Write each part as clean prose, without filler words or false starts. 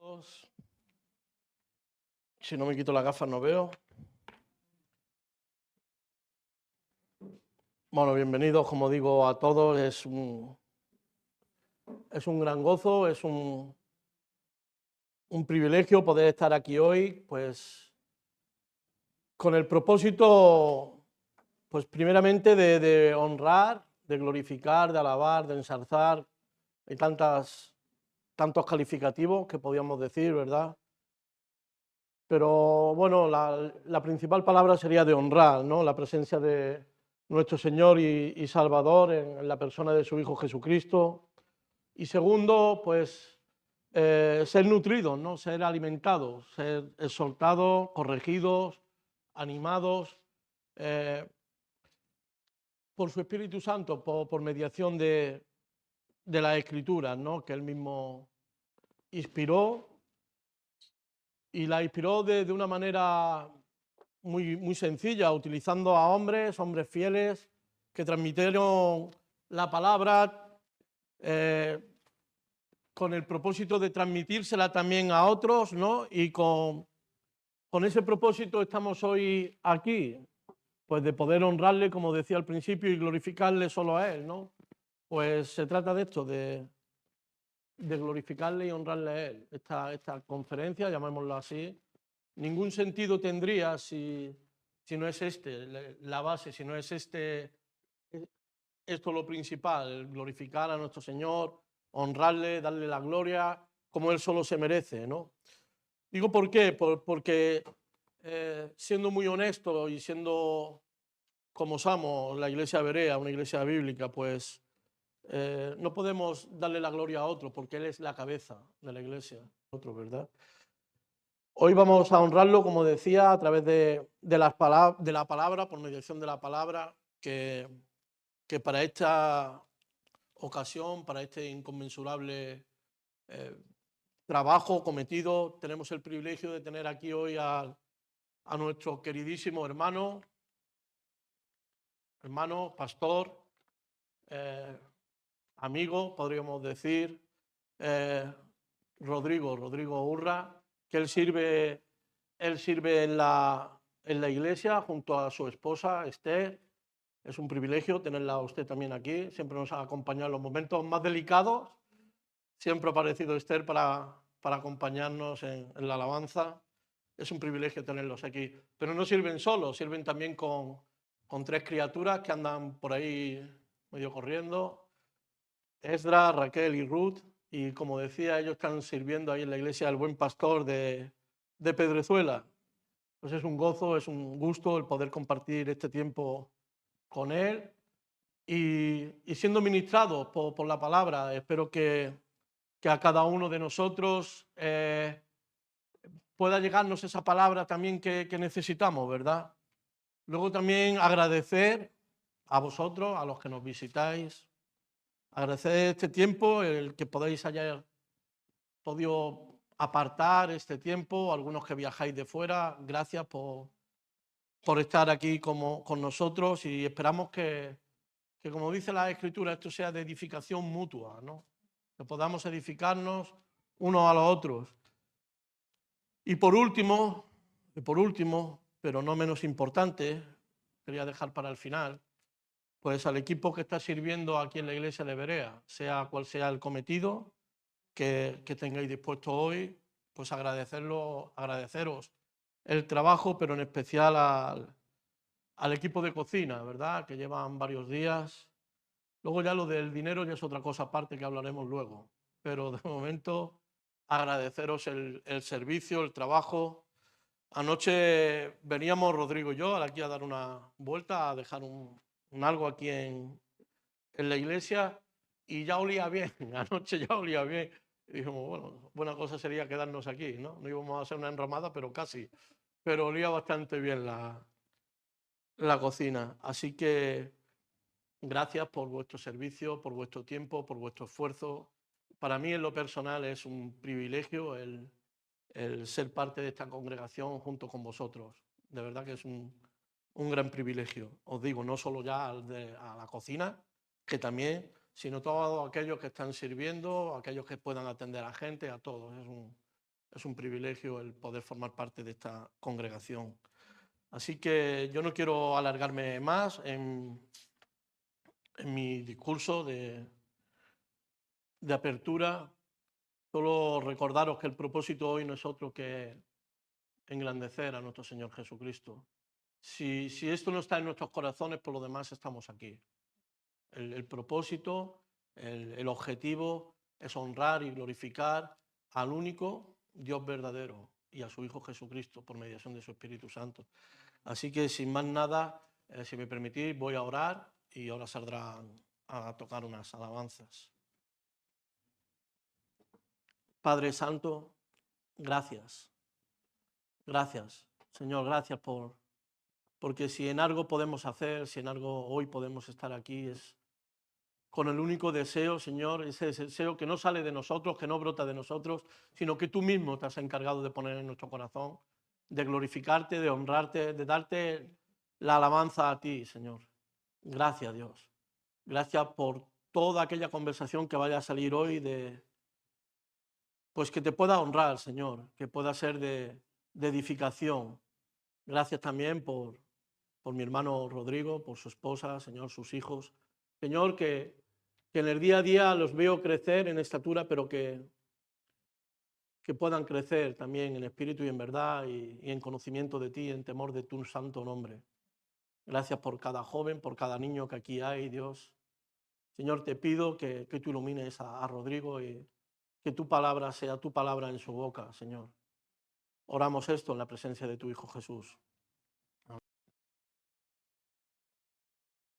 Todos. Si no me quito las gafas no veo. Bueno, bienvenidos, como digo, a todos. Es un gran gozo, es un privilegio poder estar aquí hoy, pues con el propósito, pues primeramente de honrar, de glorificar, de alabar, de ensalzar. Hay tantos calificativos que podríamos decir, ¿verdad? Pero bueno, la principal palabra sería de honrar, ¿no? La presencia de nuestro Señor y Salvador en la persona de su Hijo Jesucristo. Y segundo, pues ser nutridos, ¿no? Ser alimentados, ser exhortados, corregidos, animados eh, por su Espíritu Santo, por mediación de las Escrituras, ¿no? Que Él mismo inspiró, y la inspiró de una manera muy sencilla, utilizando a hombres fieles que transmitieron la palabra eh, con el propósito de transmitírsela también a otros, ¿no? Y con ese propósito estamos hoy aquí, pues de poder honrarle, como decía al principio, y glorificarle solo a Él, ¿no? Pues se trata de esto, de glorificarle y honrarle a Él. Esta conferencia, llamémoslo así, ningún sentido tendría si no es la base, si no es esto lo principal, glorificar a nuestro Señor, honrarle, darle la gloria como Él solo se merece, ¿no? Digo, ¿por qué? Porque siendo muy honesto y siendo como somos la iglesia Berea, una iglesia bíblica, pues no podemos darle la gloria a otro porque Él es la cabeza de la iglesia, otro, ¿verdad? Hoy vamos a honrarlo, como decía, a través de la palabra, por mediación de la palabra, que para esta ocasión, para este inconmensurable trabajo cometido, tenemos el privilegio de tener aquí hoy a nuestro queridísimo hermano, pastor, eh, amigo, podríamos decir, eh, Rodrigo Urra, que él sirve en la iglesia junto a su esposa Esther. Es un privilegio tenerla a usted también aquí, siempre nos ha acompañado en los momentos más delicados, siempre ha aparecido Esther para acompañarnos en la alabanza. Es un privilegio tenerlos aquí, pero no sirven solos, sirven también con tres criaturas que andan por ahí medio corriendo, Esdra, Raquel y Ruth, y como decía, ellos están sirviendo ahí en la iglesia del Buen Pastor de Pedrezuela. Pues es un gozo, es un gusto el poder compartir este tiempo con él y siendo ministrados por la palabra. Espero que a cada uno de nosotros pueda llegarnos esa palabra también que necesitamos, ¿verdad? Luego también agradecer a vosotros, a los que nos visitáis, agradecer este tiempo, el que podáis hayar podido apartar este tiempo, algunos que viajáis de fuera, gracias por estar aquí con nosotros, y esperamos que como dice la Escritura, esto sea de edificación mutua, ¿no? Que podamos edificarnos unos a los otros. Y por último, pero no menos importante, quería dejar para el final, pues al equipo que está sirviendo aquí en la iglesia de Berea, sea cual sea el cometido que tengáis dispuesto hoy, pues agradeceros el trabajo, pero en especial al equipo de cocina, ¿verdad? Que llevan varios días. Luego ya lo del dinero ya es otra cosa aparte que hablaremos luego, pero de momento agradeceros el servicio, el trabajo. Anoche veníamos Rodrigo y yo aquí a dar una vuelta, a dejar un algo aquí en la iglesia, y ya olía bien, anoche ya olía bien. Y dijimos, bueno, buena cosa sería quedarnos aquí, ¿no? No íbamos a hacer una enramada, pero casi. Pero olía bastante bien la cocina. Así que gracias por vuestro servicio, por vuestro tiempo, por vuestro esfuerzo. Para mí, en lo personal, es un privilegio el ser parte de esta congregación junto con vosotros. De verdad que es un gran privilegio. Os digo, no solo ya a la cocina, que también, sino todos aquellos que están sirviendo, aquellos que puedan atender a gente, a todos. es un privilegio el poder formar parte de esta congregación. Así que yo no quiero alargarme más en mi discurso de apertura, solo recordaros que el propósito hoy no es otro que engrandecer a nuestro Señor Jesucristo. Si esto no está en nuestros corazones, por lo demás estamos aquí. El propósito, el objetivo es honrar y glorificar al único Dios verdadero y a su Hijo Jesucristo por mediación de su Espíritu Santo. Así que sin más nada, si me permitís, voy a orar y ahora saldrán a tocar unas alabanzas. Padre Santo, gracias. Gracias, Señor, gracias porque si en algo podemos hacer, si en algo hoy podemos estar aquí, es con el único deseo, Señor, ese deseo que no sale de nosotros, que no brota de nosotros, sino que tú mismo te has encargado de poner en nuestro corazón, de glorificarte, de honrarte, de darte la alabanza a ti, Señor. Gracias, Dios. Gracias por toda aquella conversación que vaya a salir hoy, pues que te pueda honrar, Señor, que pueda ser de edificación. Gracias también por mi hermano Rodrigo, por su esposa, Señor, sus hijos. Señor, que en el día a día los veo crecer en estatura, pero que puedan crecer también en espíritu y en verdad y en conocimiento de ti, en temor de tu santo nombre. Gracias por cada joven, por cada niño que aquí hay, Dios. Señor, te pido que tú ilumines a Rodrigo y que tu palabra sea tu palabra en su boca, Señor. Oramos esto en la presencia de tu Hijo Jesús.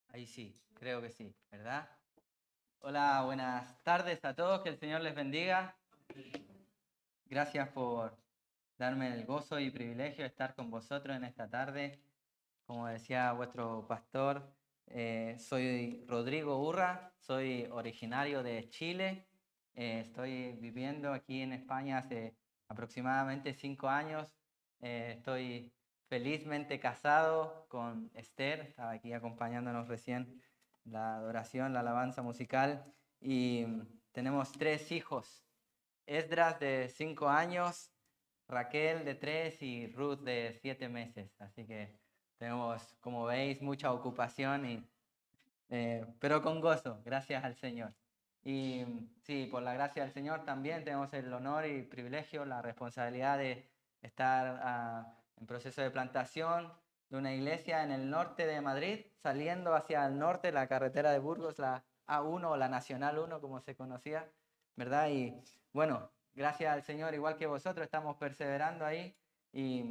Ahí sí, creo que sí, ¿verdad? Hola, buenas tardes a todos, que el Señor les bendiga. Gracias por darme el gozo y privilegio de estar con vosotros en esta tarde. Como decía vuestro pastor, soy Rodrigo Urra, soy originario de Chile. Estoy viviendo aquí en España hace aproximadamente 5 años. Estoy felizmente casado con Esther, estaba aquí acompañándonos recién la adoración, la alabanza musical, y tenemos 3 hijos, Esdras de 5 años, Raquel de 3 y Ruth de 7 meses, así que tenemos, como veis, mucha ocupación, pero con gozo, gracias al Señor. Y sí, por la gracia del Señor también tenemos el honor y privilegio, la responsabilidad de estar en proceso de plantación de una iglesia en el norte de Madrid, saliendo hacia el norte, la carretera de Burgos, la A1 o la Nacional 1, como se conocía, ¿verdad? Y bueno, gracias al Señor, igual que vosotros, estamos perseverando ahí y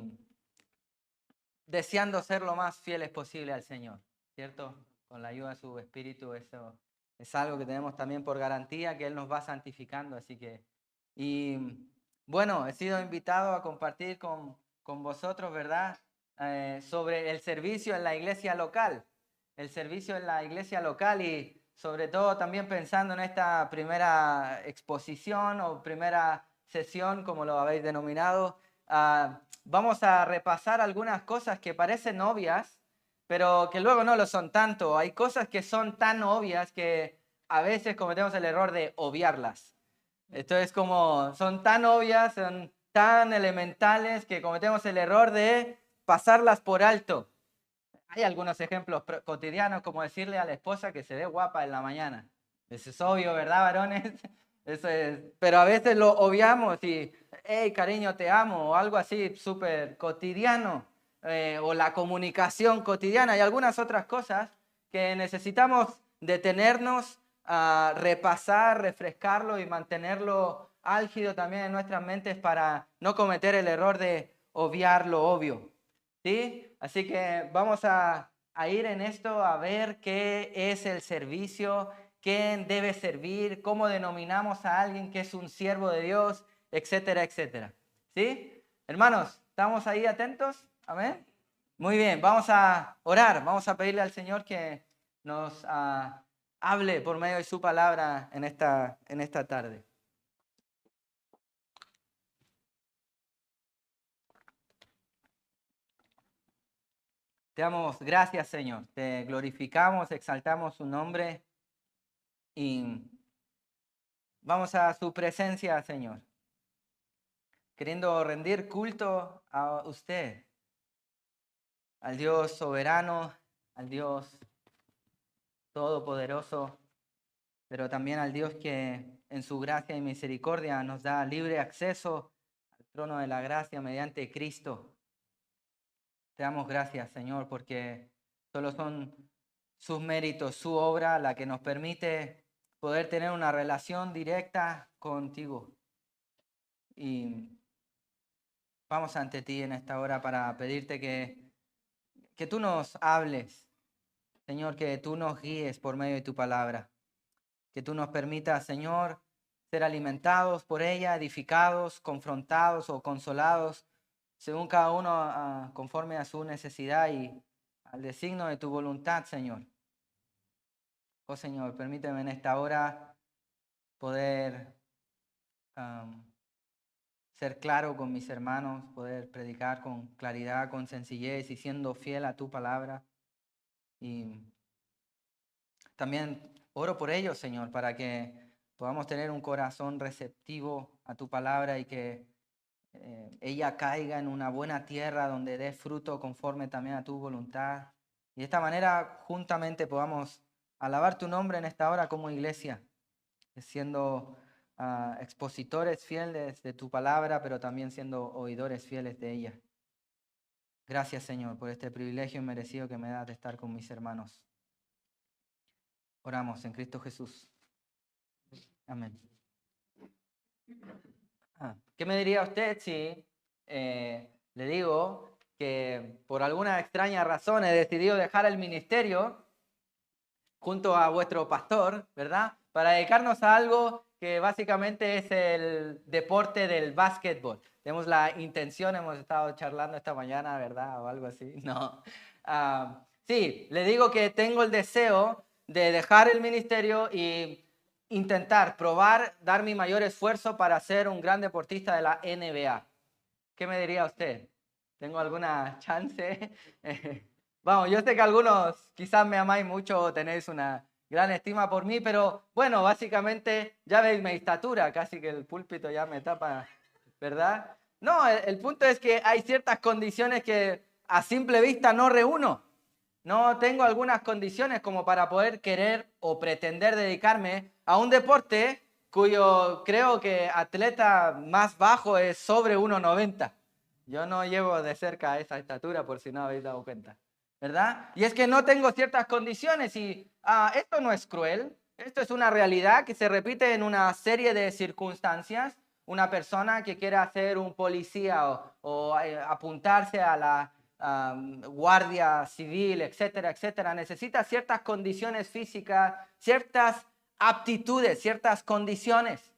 deseando ser lo más fieles posible al Señor, ¿cierto? Con la ayuda de su Espíritu, eso es algo que tenemos también por garantía, que Él nos va santificando, así que... Y bueno, he sido invitado a compartir con vosotros, ¿verdad? Sobre el servicio en la iglesia local, el servicio en la iglesia local y sobre todo también pensando en esta primera exposición o primera sesión, como lo habéis denominado, vamos a repasar algunas cosas que parecen obvias, pero que luego no lo son tanto. Hay cosas que son tan obvias que a veces cometemos el error de obviarlas. Esto es como, son tan obvias, son tan elementales que cometemos el error de pasarlas por alto. Hay algunos ejemplos cotidianos, como decirle a la esposa que se ve guapa en la mañana. Eso es obvio, ¿verdad, varones? Eso es, pero a veces lo obviamos y, hey, cariño, te amo, o algo así súper cotidiano, o la comunicación cotidiana y algunas otras cosas que necesitamos detenernos a repasar, refrescarlo y mantenerlo álgido también en nuestras mentes para no cometer el error de obviar lo obvio. ¿Sí? Así que vamos a ir en esto a ver qué es el servicio, quién debe servir, cómo denominamos a alguien que es un siervo de Dios, etcétera, etcétera. ¿Sí? Hermanos, ¿estamos ahí atentos? Amén. Muy bien, vamos a orar, vamos a pedirle al Señor que nos hable por medio de su palabra en esta tarde. Te damos gracias, Señor. Te glorificamos, exaltamos su nombre y vamos a su presencia, Señor. queriendo rendir culto a usted, al Dios soberano, al Dios todopoderoso, pero también al Dios que en su gracia y misericordia nos da libre acceso al trono de la gracia mediante Cristo. Te damos gracias, Señor, porque solo son sus méritos, su obra, la que nos permite poder tener una relación directa contigo. Y vamos ante ti en esta hora para pedirte que tú nos hables, Señor, que tú nos guíes por medio de tu palabra, que tú nos permitas, Señor, ser alimentados por ella, edificados, confrontados o consolados, según cada uno conforme a su necesidad y al designio de tu voluntad, Señor. Oh Señor, permíteme en esta hora poder ser claro con mis hermanos, poder predicar con claridad, con sencillez y siendo fiel a tu palabra. Y también oro por ellos, Señor, para que podamos tener un corazón receptivo a tu palabra y que ella caiga en una buena tierra donde dé fruto conforme también a tu voluntad. Y de esta manera juntamente podamos alabar tu nombre en esta hora como iglesia, siendo expositores fieles de tu palabra, pero también siendo oidores fieles de ella. Gracias, Señor, por este privilegio inmerecido que me das de estar con mis hermanos. Oramos en Cristo Jesús. Amén. ¿Qué me diría usted si le digo que por alguna extraña razón he decidido dejar el ministerio junto a vuestro pastor, ¿verdad? Para dedicarnos a algo que básicamente es el deporte del básquetbol. Tenemos la intención, hemos estado charlando esta mañana, ¿verdad? O algo así. No. Sí, le digo que tengo el deseo de dejar el ministerio y intentar, probar, dar mi mayor esfuerzo para ser un gran deportista de la NBA. ¿Qué me diría usted? ¿Tengo alguna chance? Vamos, yo sé que algunos quizás me amáis mucho o tenéis una gran estima por mí, pero bueno, básicamente ya veis mi estatura, casi que el púlpito ya me tapa, ¿verdad? No, el punto es que hay ciertas condiciones que a simple vista no reúno. No tengo algunas condiciones como para poder querer o pretender dedicarme a un deporte cuyo creo que atleta más bajo es sobre 1,90. Yo no llego de cerca a esa estatura, por si no habéis dado cuenta, ¿verdad? Y es que no tengo ciertas condiciones y esto no es cruel, esto es una realidad que se repite en una serie de circunstancias. Una persona que quiera ser un policía o apuntarse a la guardia civil, etcétera, etcétera, necesita ciertas condiciones físicas, ciertas aptitudes, ciertas condiciones,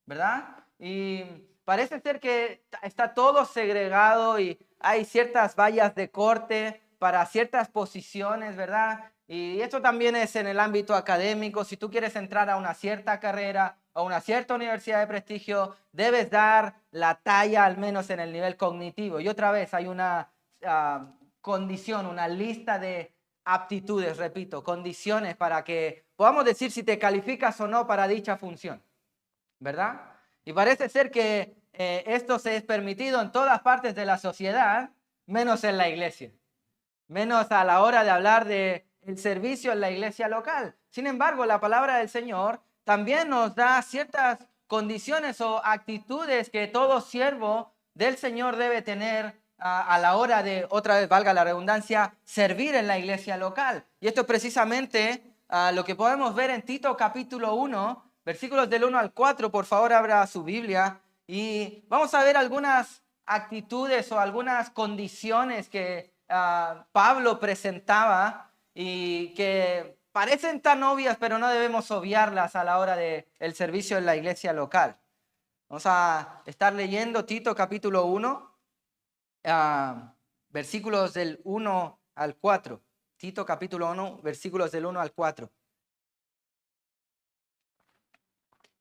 ¿verdad? Y parece ser que está todo segregado y hay ciertas vallas de corte para ciertas posiciones, ¿verdad? Y esto también es en el ámbito académico. Si tú quieres entrar a una cierta carrera o una cierta universidad de prestigio, debes dar la talla al menos en el nivel cognitivo. Y otra vez hay una condición, una lista de aptitudes, repito, condiciones para que podamos decir si te calificas o no para dicha función, ¿verdad? Y parece ser que esto se es permitido en todas partes de la sociedad, menos en la iglesia, menos a la hora de hablar del servicio en la iglesia local. Sin embargo, la palabra del Señor también nos da ciertas condiciones o actitudes que todo siervo del Señor debe tener a la hora de, otra vez valga la redundancia, servir en la iglesia local. Y esto es precisamente lo que podemos ver en Tito capítulo 1, versículos del 1 al 4. Por favor, abra su Biblia y vamos a ver algunas actitudes o algunas condiciones que Pablo presentaba y que parecen tan obvias, pero no debemos obviarlas a la hora del servicio en la iglesia local. Vamos a estar leyendo Tito capítulo 1, versículos del 1 al 4. Tito capítulo 1, versículos del 1 al 4.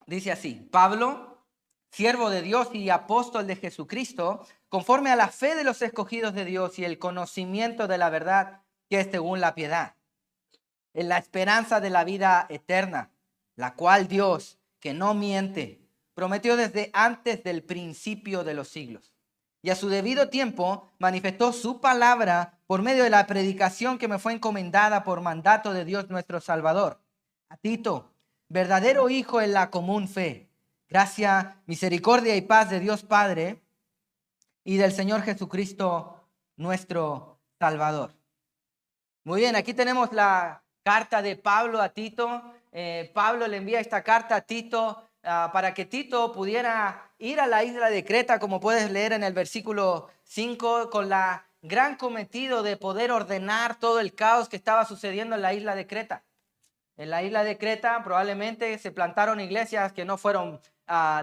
Dice así: Pablo, siervo de Dios y apóstol de Jesucristo, conforme a la fe de los escogidos de Dios y el conocimiento de la verdad que es según la piedad, en la esperanza de la vida eterna, la cual Dios, que no miente, prometió desde antes del principio de los siglos. Y a su debido tiempo manifestó su palabra por medio de la predicación que me fue encomendada por mandato de Dios nuestro Salvador. A Tito, verdadero hijo en la común fe. Gracia, misericordia y paz de Dios Padre y del Señor Jesucristo nuestro Salvador. Muy bien, aquí tenemos la carta de Pablo a Tito. Pablo le envía esta carta a Tito para que Tito pudiera ir a la isla de Creta, como puedes leer en el versículo 5, con la gran cometido de poder ordenar todo el caos que estaba sucediendo en la isla de Creta. En la isla de Creta probablemente se plantaron iglesias que no fueron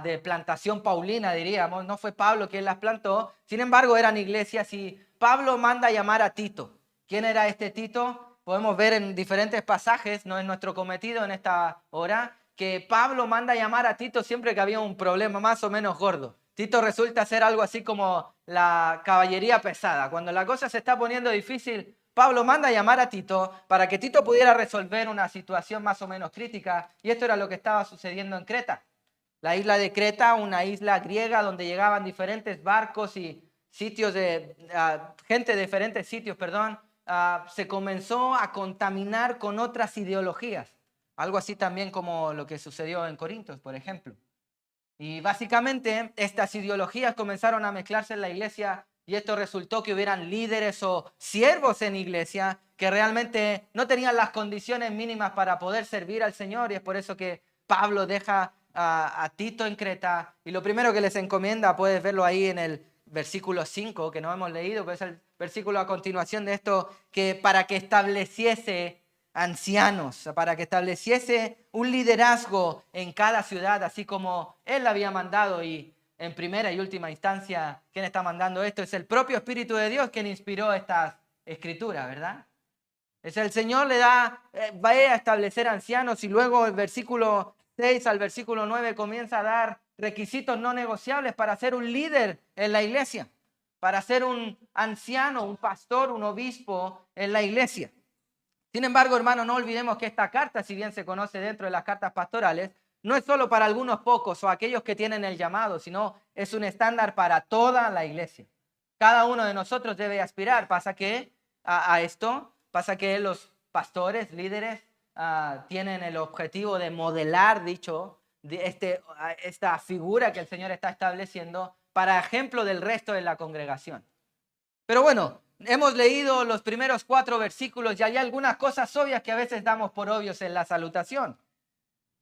de plantación paulina, diríamos. No fue Pablo quien las plantó. Sin embargo, eran iglesias y Pablo manda a llamar a Tito. ¿Quién era este Tito? Podemos ver en diferentes pasajes, no es nuestro cometido en esta hora, que Pablo manda a llamar a Tito siempre que había un problema más o menos gordo. Tito resulta ser algo así como la caballería pesada. Cuando la cosa se está poniendo difícil, Pablo manda a llamar a Tito para que Tito pudiera resolver una situación más o menos crítica. Y esto era lo que estaba sucediendo en Creta. La isla de Creta, una isla griega donde llegaban diferentes barcos y sitios de gente de diferentes sitios, se comenzó a contaminar con otras ideologías. Algo así también como lo que sucedió en Corintios, por ejemplo. Y básicamente estas ideologías comenzaron a mezclarse en la iglesia y esto resultó que hubieran líderes o siervos en iglesia que realmente no tenían las condiciones mínimas para poder servir al Señor, y es por eso que Pablo deja a Tito en Creta y lo primero que les encomienda, puedes verlo ahí en el versículo 5 que no hemos leído, pero es el versículo a continuación de esto, que para que estableciese ancianos, para que estableciese un liderazgo en cada ciudad, así como él había mandado. Y en primera y última instancia, ¿quién está mandando esto? Es el propio Espíritu de Dios quien inspiró estas escrituras, ¿verdad? Es el Señor le da, va a establecer ancianos, y luego el versículo 6 al versículo 9 comienza a dar requisitos no negociables para ser un líder en la iglesia, para ser un anciano, un pastor, un obispo en la iglesia. Sin embargo, hermano, no olvidemos que esta carta, si bien se conoce dentro de las cartas pastorales, no es solo para algunos pocos o aquellos que tienen el llamado, sino es un estándar para toda la iglesia. Cada uno de nosotros debe aspirar. Pasa que los pastores, líderes, tienen el objetivo de modelar esta figura que el Señor está estableciendo para ejemplo del resto de la congregación. Pero bueno, hemos leído los primeros 4 versículos y hay algunas cosas obvias que a veces damos por obvios en la salutación.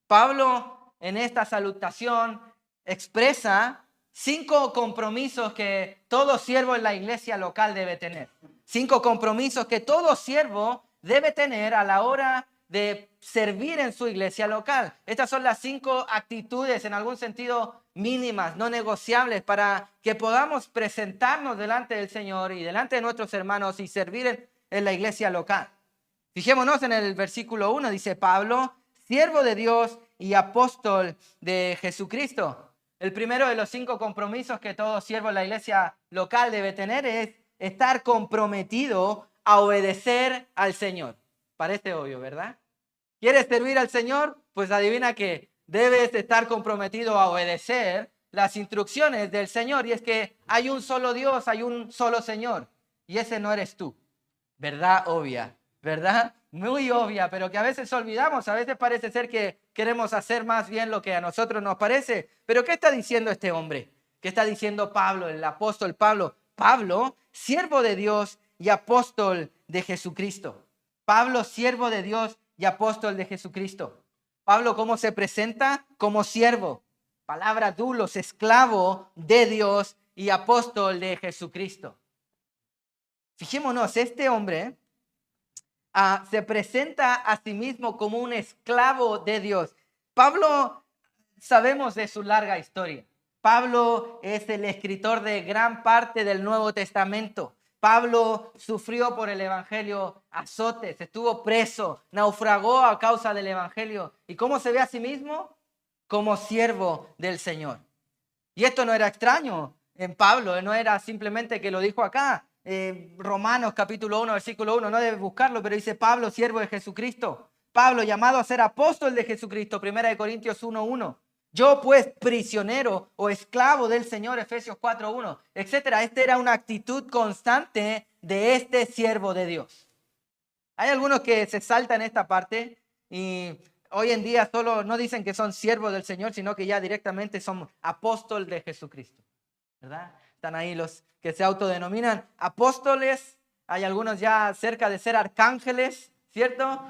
Pablo en esta salutación expresa 5 compromisos que todo siervo en la iglesia local debe tener. 5 compromisos que todo siervo debe tener a la hora de servir en su iglesia local. Estas son las 5 actitudes, en algún sentido mínimas, no negociables, para que podamos presentarnos delante del Señor y delante de nuestros hermanos y servir en la iglesia local. Fijémonos en el versículo 1, dice Pablo, siervo de Dios y apóstol de Jesucristo. El primero de los 5 compromisos que todo siervo en la iglesia local debe tener es estar comprometido a obedecer al Señor. Parece obvio, ¿verdad? ¿Quieres servir al Señor? Pues adivina que debes estar comprometido a obedecer las instrucciones del Señor. Y es que hay un solo Dios, hay un solo Señor. Y ese no eres tú. ¿Verdad? Obvia. ¿Verdad? Muy obvia, pero que a veces olvidamos. A veces parece ser que queremos hacer más bien lo que a nosotros nos parece. Pero ¿qué está diciendo este hombre? ¿Qué está diciendo Pablo, el apóstol Pablo? Pablo, siervo de Dios y apóstol de Jesucristo. Pablo, siervo de Dios y apóstol de Jesucristo. Pablo, ¿cómo se presenta? Como siervo. Palabra doulos, esclavo de Dios y apóstol de Jesucristo. Fijémonos, este hombre se presenta a sí mismo como un esclavo de Dios. Pablo, sabemos de su larga historia. Pablo es el escritor de gran parte del Nuevo Testamento. Pablo sufrió por el evangelio azotes, estuvo preso, naufragó a causa del evangelio. ¿Y cómo se ve a sí mismo? Como siervo del Señor. Y esto no era extraño en Pablo, no era simplemente que lo dijo acá. Romanos capítulo 1, versículo 1, no debes buscarlo, pero dice Pablo, siervo de Jesucristo. Pablo, llamado a ser apóstol de Jesucristo, 1 Corintios 1:1. Yo pues prisionero o esclavo del Señor, Efesios 4:1, etcétera. Esta era una actitud constante de este siervo de Dios. Hay algunos que se saltan esta parte y hoy en día solo no dicen que son siervos del Señor, sino que ya directamente son apóstoles de Jesucristo, ¿verdad? Están ahí los que se autodenominan apóstoles. Hay algunos ya cerca de ser arcángeles, ¿cierto?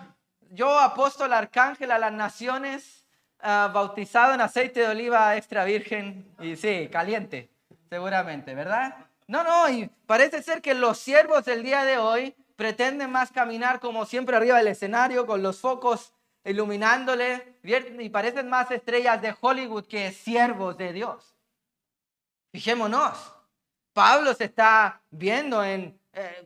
Yo apóstol arcángel a las naciones, bautizado en aceite de oliva extra virgen y sí, caliente, seguramente, ¿verdad? No, y parece ser que los siervos del día de hoy pretenden más caminar como siempre arriba del escenario con los focos iluminándole y parecen más estrellas de Hollywood que siervos de Dios. Fijémonos, Pablo se está viendo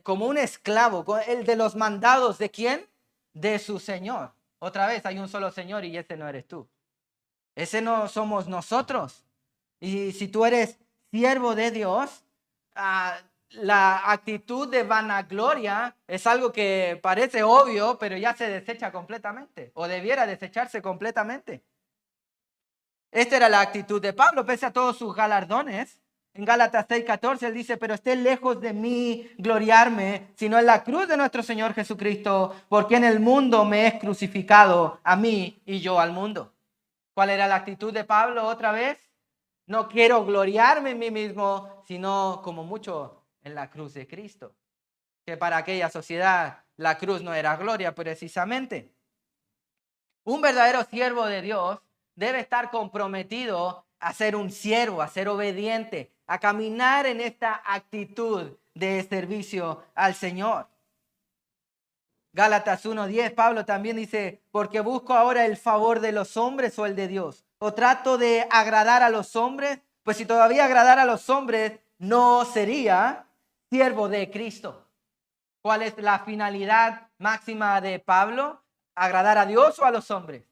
como un esclavo, el de los mandados ¿de quién? De su Señor. Otra vez hay un solo Señor y ese no eres tú. Ese no somos nosotros. Y si tú eres siervo de Dios, la actitud de vanagloria es algo que parece obvio, pero ya se desecha completamente, o debiera desecharse completamente. Esta era la actitud de Pablo, pese a todos sus galardones. En Gálatas 6:14 él dice, pero esté lejos de mí gloriarme, sino en la cruz de nuestro Señor Jesucristo, porque en el mundo me es crucificado a mí y yo al mundo. ¿Cuál era la actitud de Pablo otra vez? No quiero gloriarme en mí mismo, sino como mucho en la cruz de Cristo. Que para aquella sociedad la cruz no era gloria precisamente. Un verdadero siervo de Dios debe estar comprometido a ser un siervo, a ser obediente, a caminar en esta actitud de servicio al Señor. Gálatas 1:10, Pablo también dice, porque busco ahora el favor de los hombres o el de Dios. O trato de agradar a los hombres, pues si todavía agradara a los hombres, no sería siervo de Cristo. ¿Cuál es la finalidad máxima de Pablo? ¿Agradar a Dios o a los hombres?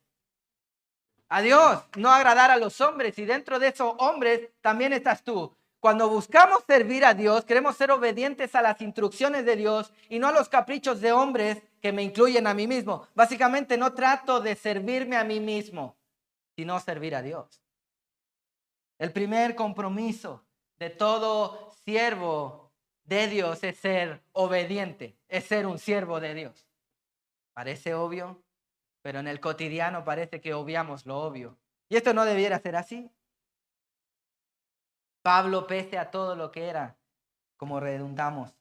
A Dios, no agradar a los hombres. Y dentro de esos hombres también estás tú. Cuando buscamos servir a Dios, queremos ser obedientes a las instrucciones de Dios y no a los caprichos de hombres que me incluyen a mí mismo. Básicamente no trato de servirme a mí mismo, sino servir a Dios. El primer compromiso de todo siervo de Dios es ser obediente, es ser un siervo de Dios. Parece obvio, pero en el cotidiano parece que obviamos lo obvio. Y esto no debiera ser así. Pablo, pese a todo lo que era, como redundamos,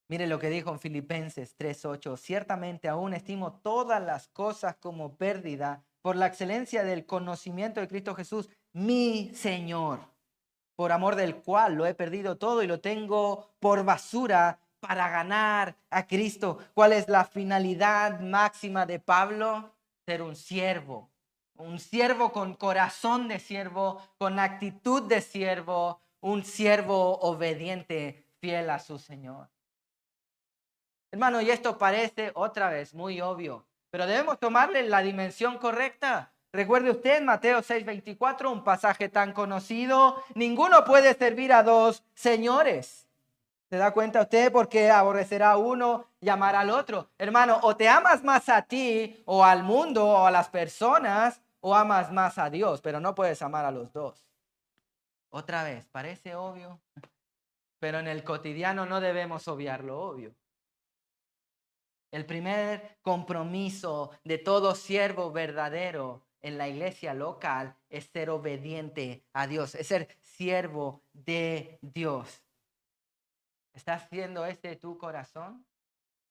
mire lo que dijo en Filipenses 3:8, ciertamente aún estimo todas las cosas como pérdida por la excelencia del conocimiento de Cristo Jesús, mi Señor, por amor del cual lo he perdido todo y lo tengo por basura para ganar a Cristo. ¿Cuál es la finalidad máxima de Pablo? Ser un siervo con corazón de siervo, con actitud de siervo, un siervo obediente, fiel a su Señor. Hermano, y esto parece otra vez muy obvio, pero debemos tomarle la dimensión correcta. Recuerde usted Mateo 6:24, un pasaje tan conocido, ninguno puede servir a dos señores. ¿Se da cuenta usted? Porque aborrecerá a uno y amará al otro. Hermano, o te amas más a ti o al mundo o a las personas o amas más a Dios, pero no puedes amar a los dos. Otra vez, parece obvio, pero en el cotidiano no debemos obviar lo obvio. El primer compromiso de todo siervo verdadero en la iglesia local es ser obediente a Dios, es ser siervo de Dios. ¿Estás haciendo este tu corazón?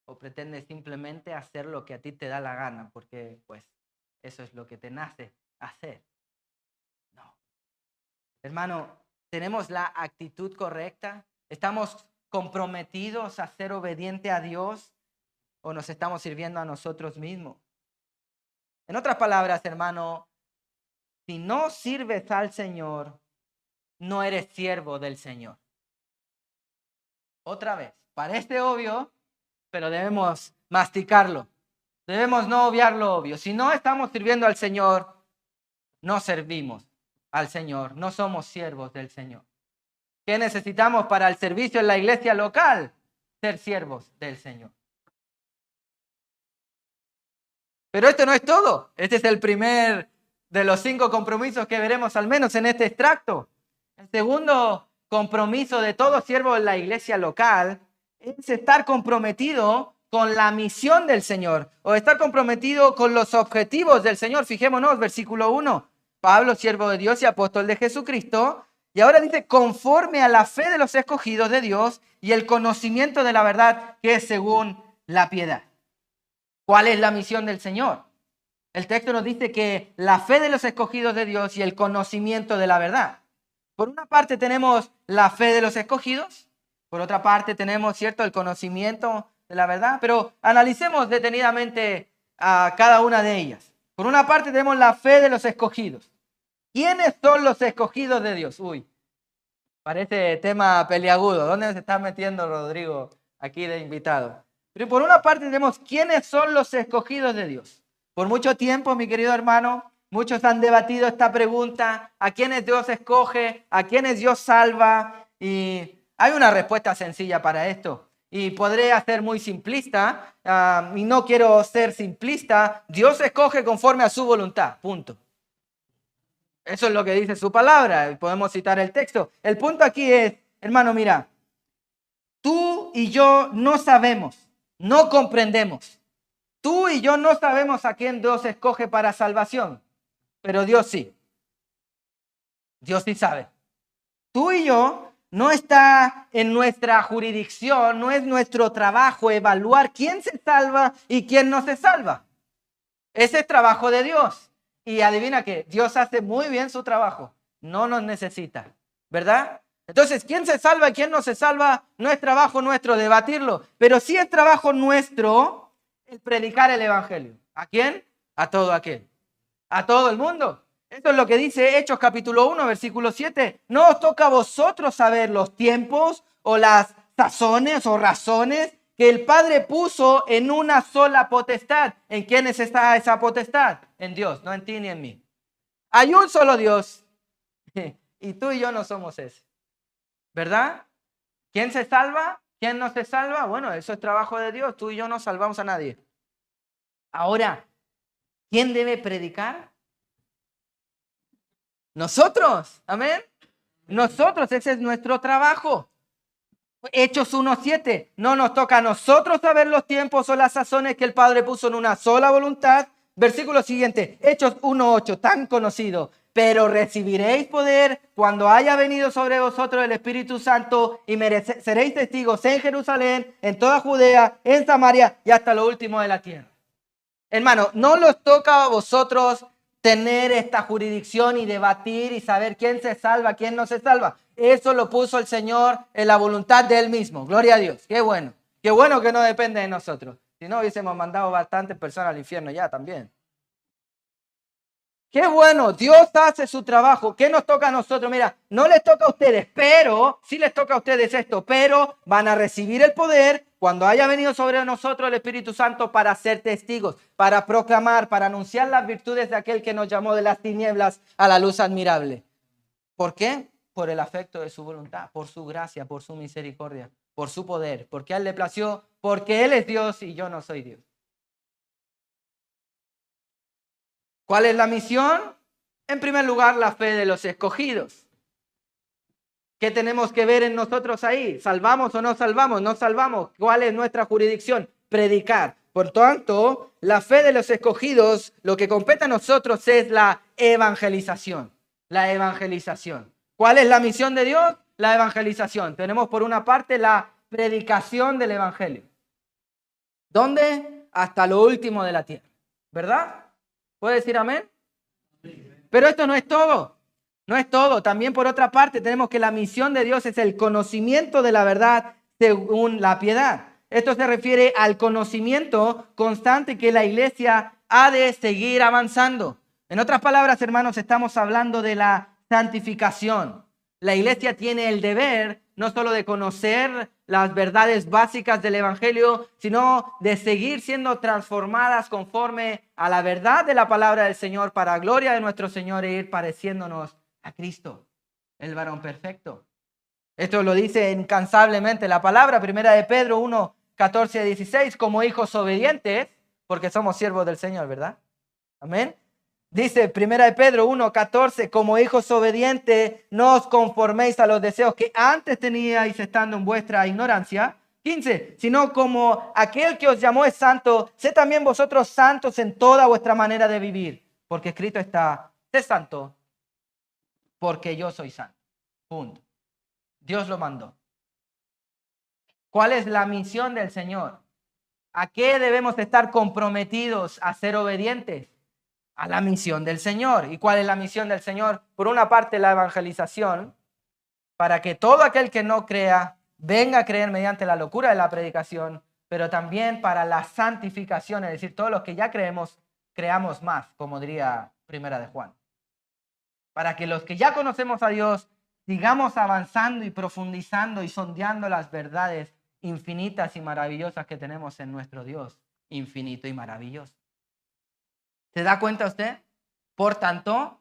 ¿O pretendes simplemente hacer lo que a ti te da la gana? Porque pues eso es lo que te nace hacer. No. Hermano, ¿tenemos la actitud correcta? ¿Estamos comprometidos a ser obediente a Dios? ¿O nos estamos sirviendo a nosotros mismos? En otras palabras, hermano, si no sirves al Señor, no eres siervo del Señor. Otra vez, parece obvio, pero debemos masticarlo. Debemos no obviar lo obvio. Si no estamos sirviendo al Señor, no servimos al Señor, no somos siervos del Señor. ¿Qué necesitamos para el servicio en la iglesia local? Ser siervos del Señor. Pero esto no es todo. Este es el primer de los 5 compromisos que veremos al menos en este extracto. El segundo compromiso de todo siervo en la iglesia local es estar comprometido con la misión del Señor o estar comprometido con los objetivos del Señor. Fijémonos, versículo 1. Pablo, siervo de Dios y apóstol de Jesucristo. Y ahora dice, conforme a la fe de los escogidos de Dios y el conocimiento de la verdad que es según la piedad. ¿Cuál es la misión del Señor? El texto nos dice que la fe de los escogidos de Dios y el conocimiento de la verdad. Por una parte tenemos la fe de los escogidos, por otra parte tenemos, ¿cierto?, el conocimiento de la verdad, pero analicemos detenidamente a cada una de ellas. Por una parte tenemos la fe de los escogidos. ¿Quiénes son los escogidos de Dios? Uy, parece tema peliagudo. ¿Dónde se está metiendo Rodrigo aquí de invitado? Pero por una parte tenemos quiénes son los escogidos de Dios. Por mucho tiempo, mi querido hermano, muchos han debatido esta pregunta, ¿a quiénes Dios escoge? ¿A quiénes Dios salva? Y hay una respuesta sencilla para esto. Y podré ser muy simplista, y no quiero ser simplista. Dios escoge conforme a su voluntad, punto. Eso es lo que dice su palabra. Podemos citar el texto. El punto aquí es, hermano, mira, tú y yo no sabemos, no comprendemos. Tú y yo no sabemos a quién Dios escoge para salvación, pero Dios sí. Dios sí sabe. Tú y yo no está en nuestra jurisdicción, no es nuestro trabajo evaluar quién se salva y quién no se salva. Ese es trabajo de Dios. Y adivina qué, Dios hace muy bien su trabajo, no nos necesita, ¿verdad? Entonces, ¿quién se salva y quién no se salva? No es trabajo nuestro debatirlo, pero sí es trabajo nuestro el predicar el evangelio. ¿A quién? A todo aquel, a todo el mundo. Esto es lo que dice Hechos capítulo 1, versículo 7. No os toca a vosotros saber los tiempos o las sazones o razones que el Padre puso en una sola potestad. ¿En quiénes está esa potestad? En Dios, no en ti ni en mí. Hay un solo Dios y tú y yo no somos ese, ¿verdad? ¿Quién se salva? ¿Quién no se salva? Bueno, eso es trabajo de Dios. Tú y yo no salvamos a nadie. Ahora, ¿quién debe predicar? Nosotros, amén. Nosotros, ese es nuestro trabajo. Hechos 1:7, no nos toca a nosotros saber los tiempos o las sazones que el Padre puso en una sola voluntad. Versículo siguiente, Hechos 1:8, tan conocido. Pero recibiréis poder cuando haya venido sobre vosotros el Espíritu Santo y seréis testigos en Jerusalén, en toda Judea, en Samaria y hasta lo último de la tierra. Hermano, no los toca a vosotros tener esta jurisdicción y debatir y saber quién se salva, quién no se salva. Eso lo puso el Señor en la voluntad de Él mismo. Gloria a Dios. Qué bueno. Qué bueno que no depende de nosotros. Si no, hubiésemos mandado bastantes personas al infierno ya también. Qué bueno. Dios hace su trabajo. ¿Qué nos toca a nosotros? Mira, no les toca a ustedes, pero sí les toca a ustedes esto, pero van a recibir el poder cuando haya venido sobre nosotros el Espíritu Santo para ser testigos, para proclamar, para anunciar las virtudes de aquel que nos llamó de las tinieblas a la luz admirable. ¿Por qué? Por el afecto de su voluntad, por su gracia, por su misericordia, por su poder, porque a Él le plació, porque Él es Dios y yo no soy Dios. ¿Cuál es la misión? En primer lugar, la fe de los escogidos. ¿Qué tenemos que ver en nosotros ahí? ¿Salvamos o no salvamos? ¿No salvamos? ¿Cuál es nuestra jurisdicción? Predicar. Por tanto, la fe de los escogidos, lo que compete a nosotros es la evangelización. La evangelización. ¿Cuál es la misión de Dios? La evangelización. Tenemos por una parte la predicación del evangelio. ¿Dónde? Hasta lo último de la tierra. ¿Verdad? ¿Puede decir amén? Pero esto no es todo. No es todo. También por otra parte tenemos que la misión de Dios es el conocimiento de la verdad según la piedad. Esto se refiere al conocimiento constante que la iglesia ha de seguir avanzando. En otras palabras, hermanos, estamos hablando de la santificación. La iglesia tiene el deber no solo de conocer las verdades básicas del evangelio, sino de seguir siendo transformadas conforme a la verdad de la palabra del Señor para gloria de nuestro Señor e ir pareciéndonos a Cristo, el varón perfecto. Esto lo dice incansablemente la palabra, primera de Pedro 1, 14 a 16, como hijos obedientes, porque somos siervos del Señor, ¿verdad? Amén. Dice 1 Pedro 1:14, como hijos obedientes, no os conforméis a los deseos que antes teníais estando en vuestra ignorancia. 15, sino como aquel que os llamó es santo, sé también vosotros santos en toda vuestra manera de vivir. Porque escrito está, sé santo, porque yo soy santo. Punto. Dios lo mandó. ¿Cuál es la misión del Señor? ¿A qué debemos estar comprometidos a ser obedientes? A la misión del Señor. ¿Y cuál es la misión del Señor? Por una parte, la evangelización, para que todo aquel que no crea venga a creer mediante la locura de la predicación, pero también para la santificación, es decir, todos los que ya creemos, creamos más, como diría Primera de Juan. Para que los que ya conocemos a Dios sigamos avanzando y profundizando y sondeando las verdades infinitas y maravillosas que tenemos en nuestro Dios, infinito y maravilloso. ¿Se da cuenta usted? Por tanto,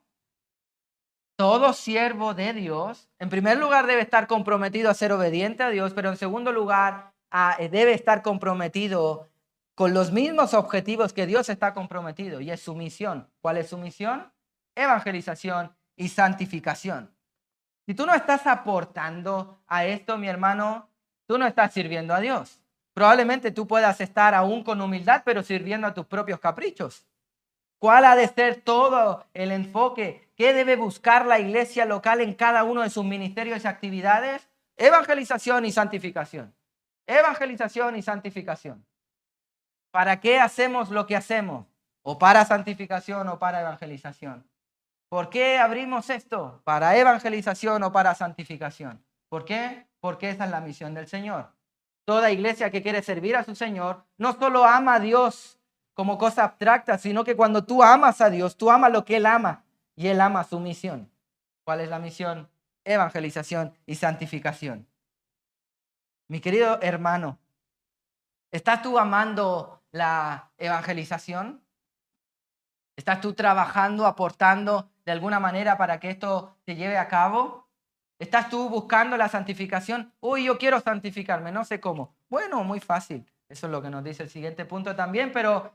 todo siervo de Dios, en primer lugar, debe estar comprometido a ser obediente a Dios, pero en segundo lugar, debe estar comprometido con los mismos objetivos que Dios está comprometido, y es su misión. ¿Cuál es su misión? Evangelización y santificación. Si tú no estás aportando a esto, mi hermano, tú no estás sirviendo a Dios. Probablemente tú puedas estar aún con humildad, pero sirviendo a tus propios caprichos. ¿Cuál ha de ser todo el enfoque? ¿Qué debe buscar la iglesia local en cada uno de sus ministerios y actividades? Evangelización y santificación. Evangelización y santificación. ¿Para qué hacemos lo que hacemos? ¿O para santificación o para evangelización? ¿Por qué abrimos esto? ¿Para evangelización o para santificación? ¿Por qué? Porque esa es la misión del Señor. Toda iglesia que quiere servir a su Señor no solo ama a Dios como cosa abstracta, sino que cuando tú amas a Dios, tú amas lo que Él ama y Él ama su misión. ¿Cuál es la misión? Evangelización y santificación. Mi querido hermano, ¿estás tú amando la evangelización? ¿Estás tú trabajando, aportando de alguna manera para que esto se lleve a cabo? ¿Estás tú buscando la santificación? Uy, yo quiero santificarme, no sé cómo. Bueno, muy fácil. Eso es lo que nos dice el siguiente punto también, pero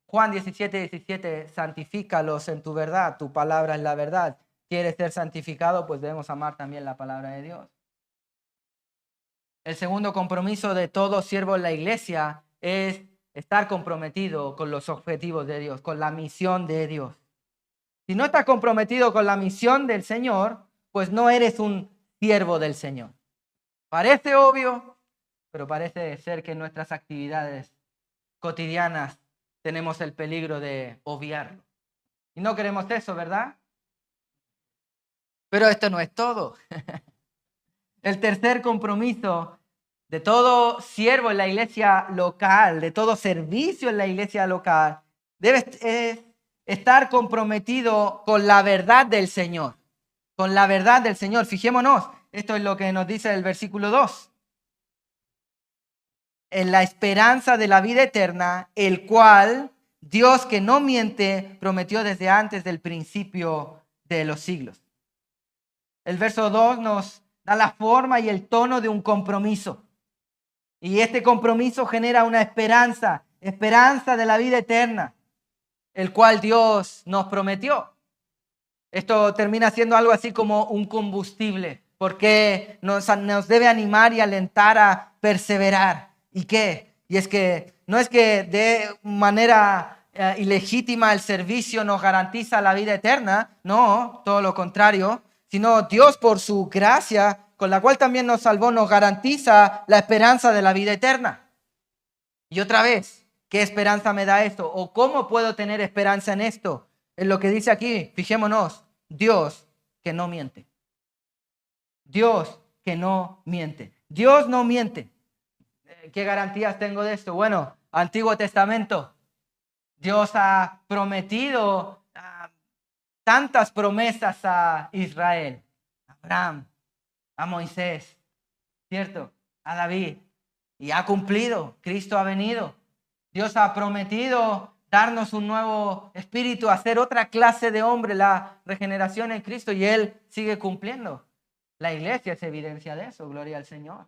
Juan 17:17, santifícalos en tu verdad, tu palabra es la verdad. ¿Quieres ser santificado? Pues debemos amar también la palabra de Dios. El segundo compromiso de todo siervo en la iglesia es estar comprometido con los objetivos de Dios, con la misión de Dios. Si no estás comprometido con la misión del Señor, pues no eres un siervo del Señor. Parece obvio, pero parece ser que en nuestras actividades cotidianas tenemos el peligro de obviarlo. Y no queremos eso, ¿verdad? Pero esto no es todo. El tercer compromiso de todo siervo en la iglesia local, de todo servicio en la iglesia local, debe estar comprometido con la verdad del Señor. Con la verdad del Señor. Fijémonos, esto es lo que nos dice el versículo 2. En la esperanza de la vida eterna, el cual Dios que no miente prometió desde antes del principio de los siglos. El verso 2 nos da la forma y el tono de un compromiso. Y este compromiso genera una esperanza de la vida eterna, el cual Dios nos prometió. Esto termina siendo algo así como un combustible, porque nos debe animar y alentar a perseverar. ¿Y qué? Y es que no es que de manera ilegítima el servicio nos garantiza la vida eterna, no, todo lo contrario, sino Dios por su gracia, con la cual también nos salvó, nos garantiza la esperanza de la vida eterna. Y otra vez, ¿qué esperanza me da esto? ¿O cómo puedo tener esperanza en esto? En lo que dice aquí, fijémonos, Dios que no miente. Dios que no miente. Dios no miente. ¿Qué garantías tengo de esto? Bueno, Antiguo Testamento. Dios ha prometido tantas promesas a Israel, a Abraham, a Moisés, ¿cierto? A David. Y ha cumplido. Cristo ha venido. Dios ha prometido darnos un nuevo espíritu, hacer otra clase de hombre, la regeneración en Cristo, y Él sigue cumpliendo. La iglesia es evidencia de eso, gloria al Señor.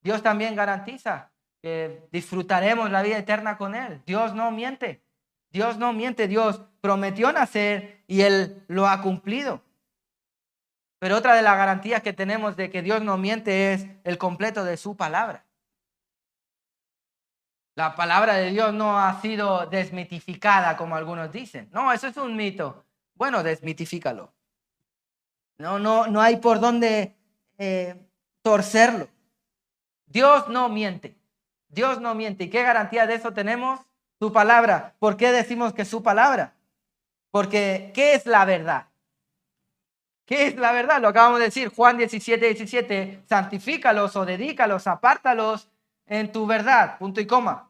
Dios también garantiza que disfrutaremos la vida eterna con Él. Dios no miente. Dios no miente, Dios prometió nacer y Él lo ha cumplido. Pero otra de las garantías que tenemos de que Dios no miente es el completo de su palabra. La palabra de Dios no ha sido desmitificada como algunos dicen. No, eso es un mito. Bueno, desmitifícalo. No hay por dónde torcerlo. Dios no miente. Dios no miente. ¿Y qué garantía de eso tenemos? Su palabra. ¿Por qué decimos que su palabra? Porque, ¿qué es la verdad? ¿Qué es la verdad? Lo acabamos de decir, Juan 17:17, santifícalos o dedícalos, apártalos en tu verdad, punto y coma.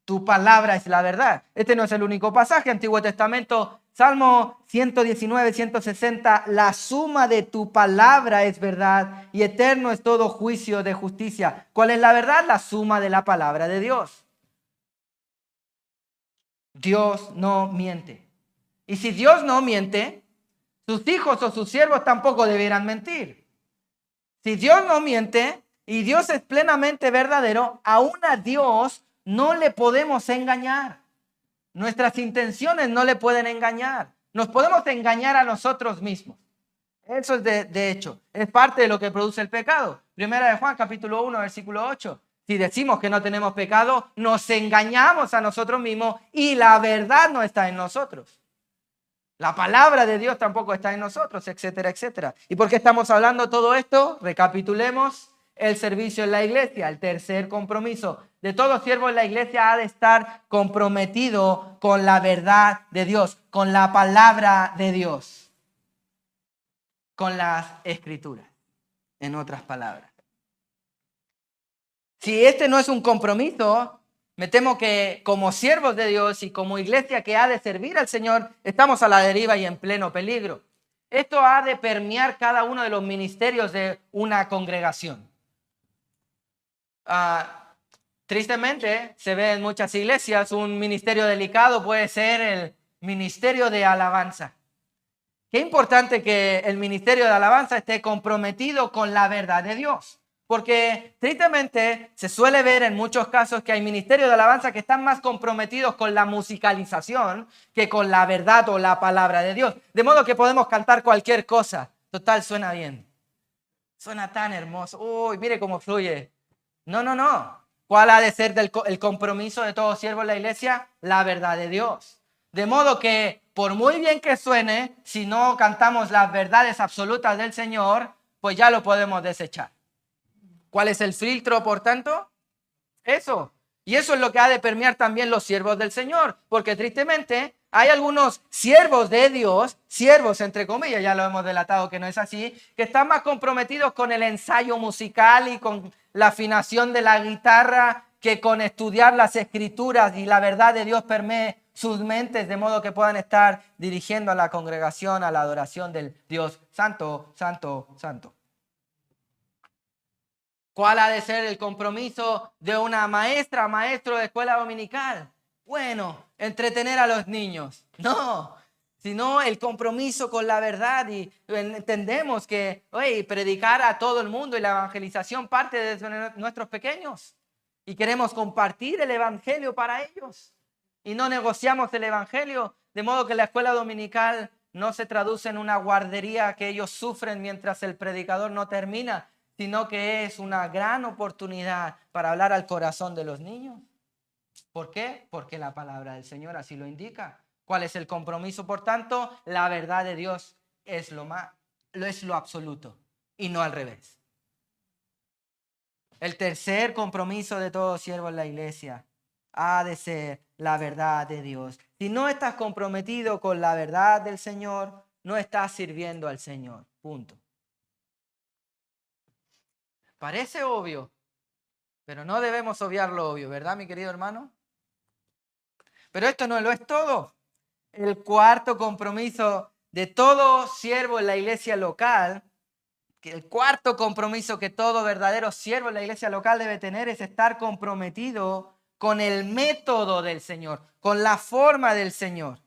Tu palabra es la verdad. Este no es el único pasaje, Antiguo Testamento, Salmo 119, 160, la suma de tu palabra es verdad y eterno es todo juicio de justicia. ¿Cuál es la verdad? La suma de la palabra de Dios. Dios no miente. Y si Dios no miente, sus hijos o sus siervos tampoco debieran mentir. Si Dios no miente y Dios es plenamente verdadero, aún a Dios no le podemos engañar. Nuestras intenciones no le pueden engañar. Nos podemos engañar a nosotros mismos. Eso es de hecho, es parte de lo que produce el pecado. Primera de Juan, capítulo 1, versículo 8. Si decimos que no tenemos pecado, nos engañamos a nosotros mismos y la verdad no está en nosotros. La palabra de Dios tampoco está en nosotros, etcétera, etcétera. ¿Y por qué estamos hablando todo esto? Recapitulemos el servicio en la iglesia, el tercer compromiso de todo siervo en la iglesia ha de estar comprometido con la verdad de Dios, con la palabra de Dios, con las escrituras, en otras palabras. Si este no es un compromiso, me temo que como siervos de Dios y como iglesia que ha de servir al Señor, estamos a la deriva y en pleno peligro. Esto ha de permear cada uno de los ministerios de una congregación. Tristemente, se ve en muchas iglesias un ministerio delicado, puede ser el ministerio de alabanza. Qué importante que el ministerio de alabanza esté comprometido con la verdad de Dios. Porque tristemente se suele ver en muchos casos que hay ministerios de alabanza que están más comprometidos con la musicalización que con la verdad o la palabra de Dios. De modo que podemos cantar cualquier cosa. Total, suena bien. Suena tan hermoso. Uy, mire cómo fluye. No. ¿Cuál ha de ser el compromiso de todo siervo en la iglesia? La verdad de Dios. De modo que, por muy bien que suene, si no cantamos las verdades absolutas del Señor, pues ya lo podemos desechar. ¿Cuál es el filtro, por tanto? Eso. Y eso es lo que ha de permear también los siervos del Señor. Porque tristemente hay algunos siervos de Dios, siervos entre comillas, ya lo hemos delatado que no es así, que están más comprometidos con el ensayo musical y con la afinación de la guitarra que con estudiar las escrituras y la verdad de Dios permee sus mentes de modo que puedan estar dirigiendo a la congregación a la adoración del Dios santo, santo, santo. ¿Cuál ha de ser el compromiso de una maestra, maestro de escuela dominical? Bueno, entretener a los niños. No, sino el compromiso con la verdad. Y entendemos que predicar a todo el mundo y la evangelización parte de nuestros pequeños. Y queremos compartir el evangelio para ellos. Y no negociamos el evangelio, de modo que la escuela dominical no se traduce en una guardería que ellos sufren mientras el predicador no termina, sino que es una gran oportunidad para hablar al corazón de los niños. ¿Por qué? Porque la palabra del Señor así lo indica. ¿Cuál es el compromiso, por tanto? La verdad de Dios es lo absoluto y no al revés. El tercer compromiso de todo siervo en la iglesia ha de ser la verdad de Dios. Si no estás comprometido con la verdad del Señor, no estás sirviendo al Señor. Punto. Parece obvio, pero no debemos obviar lo obvio, ¿verdad, mi querido hermano? Pero esto no lo es todo. El cuarto compromiso de todo siervo en la iglesia local, el cuarto compromiso que todo verdadero siervo en la iglesia local debe tener es estar comprometido con el método del Señor, con la forma del Señor.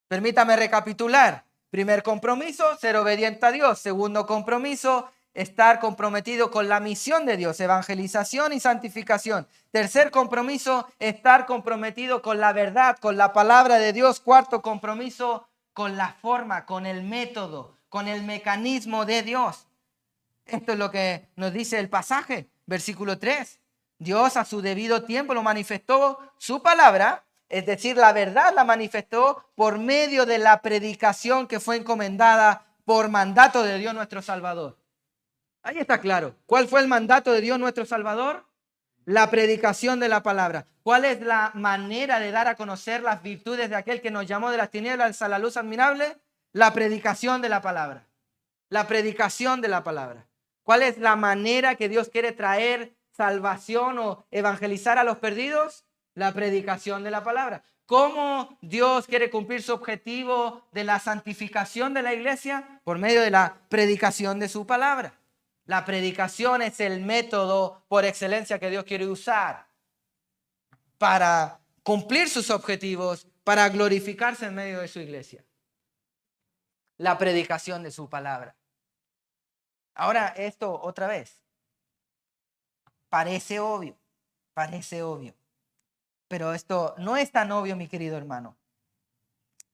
Permítame recapitular. Primer compromiso, ser obediente a Dios. Segundo compromiso, estar comprometido con la misión de Dios, evangelización y santificación. Tercer compromiso, estar comprometido con la verdad, con la palabra de Dios. Cuarto compromiso, con la forma, con el método, con el mecanismo de Dios. Esto es lo que nos dice el pasaje, versículo 3. Dios a su debido tiempo lo manifestó su palabra, es decir, la verdad la manifestó por medio de la predicación que fue encomendada por mandato de Dios nuestro Salvador. Ahí está claro. ¿Cuál fue el mandato de Dios nuestro Salvador? La predicación de la palabra. ¿Cuál es la manera de dar a conocer las virtudes de aquel que nos llamó de las tinieblas a la luz admirable? La predicación de la palabra. La predicación de la palabra. ¿Cuál es la manera que Dios quiere traer salvación o evangelizar a los perdidos? La predicación de la palabra. ¿Cómo Dios quiere cumplir su objetivo de la santificación de la iglesia? Por medio de la predicación de su palabra. La predicación es el método por excelencia que Dios quiere usar para cumplir sus objetivos, para glorificarse en medio de su iglesia. La predicación de su palabra. Ahora esto otra vez. Parece obvio, pero esto no es tan obvio, mi querido hermano.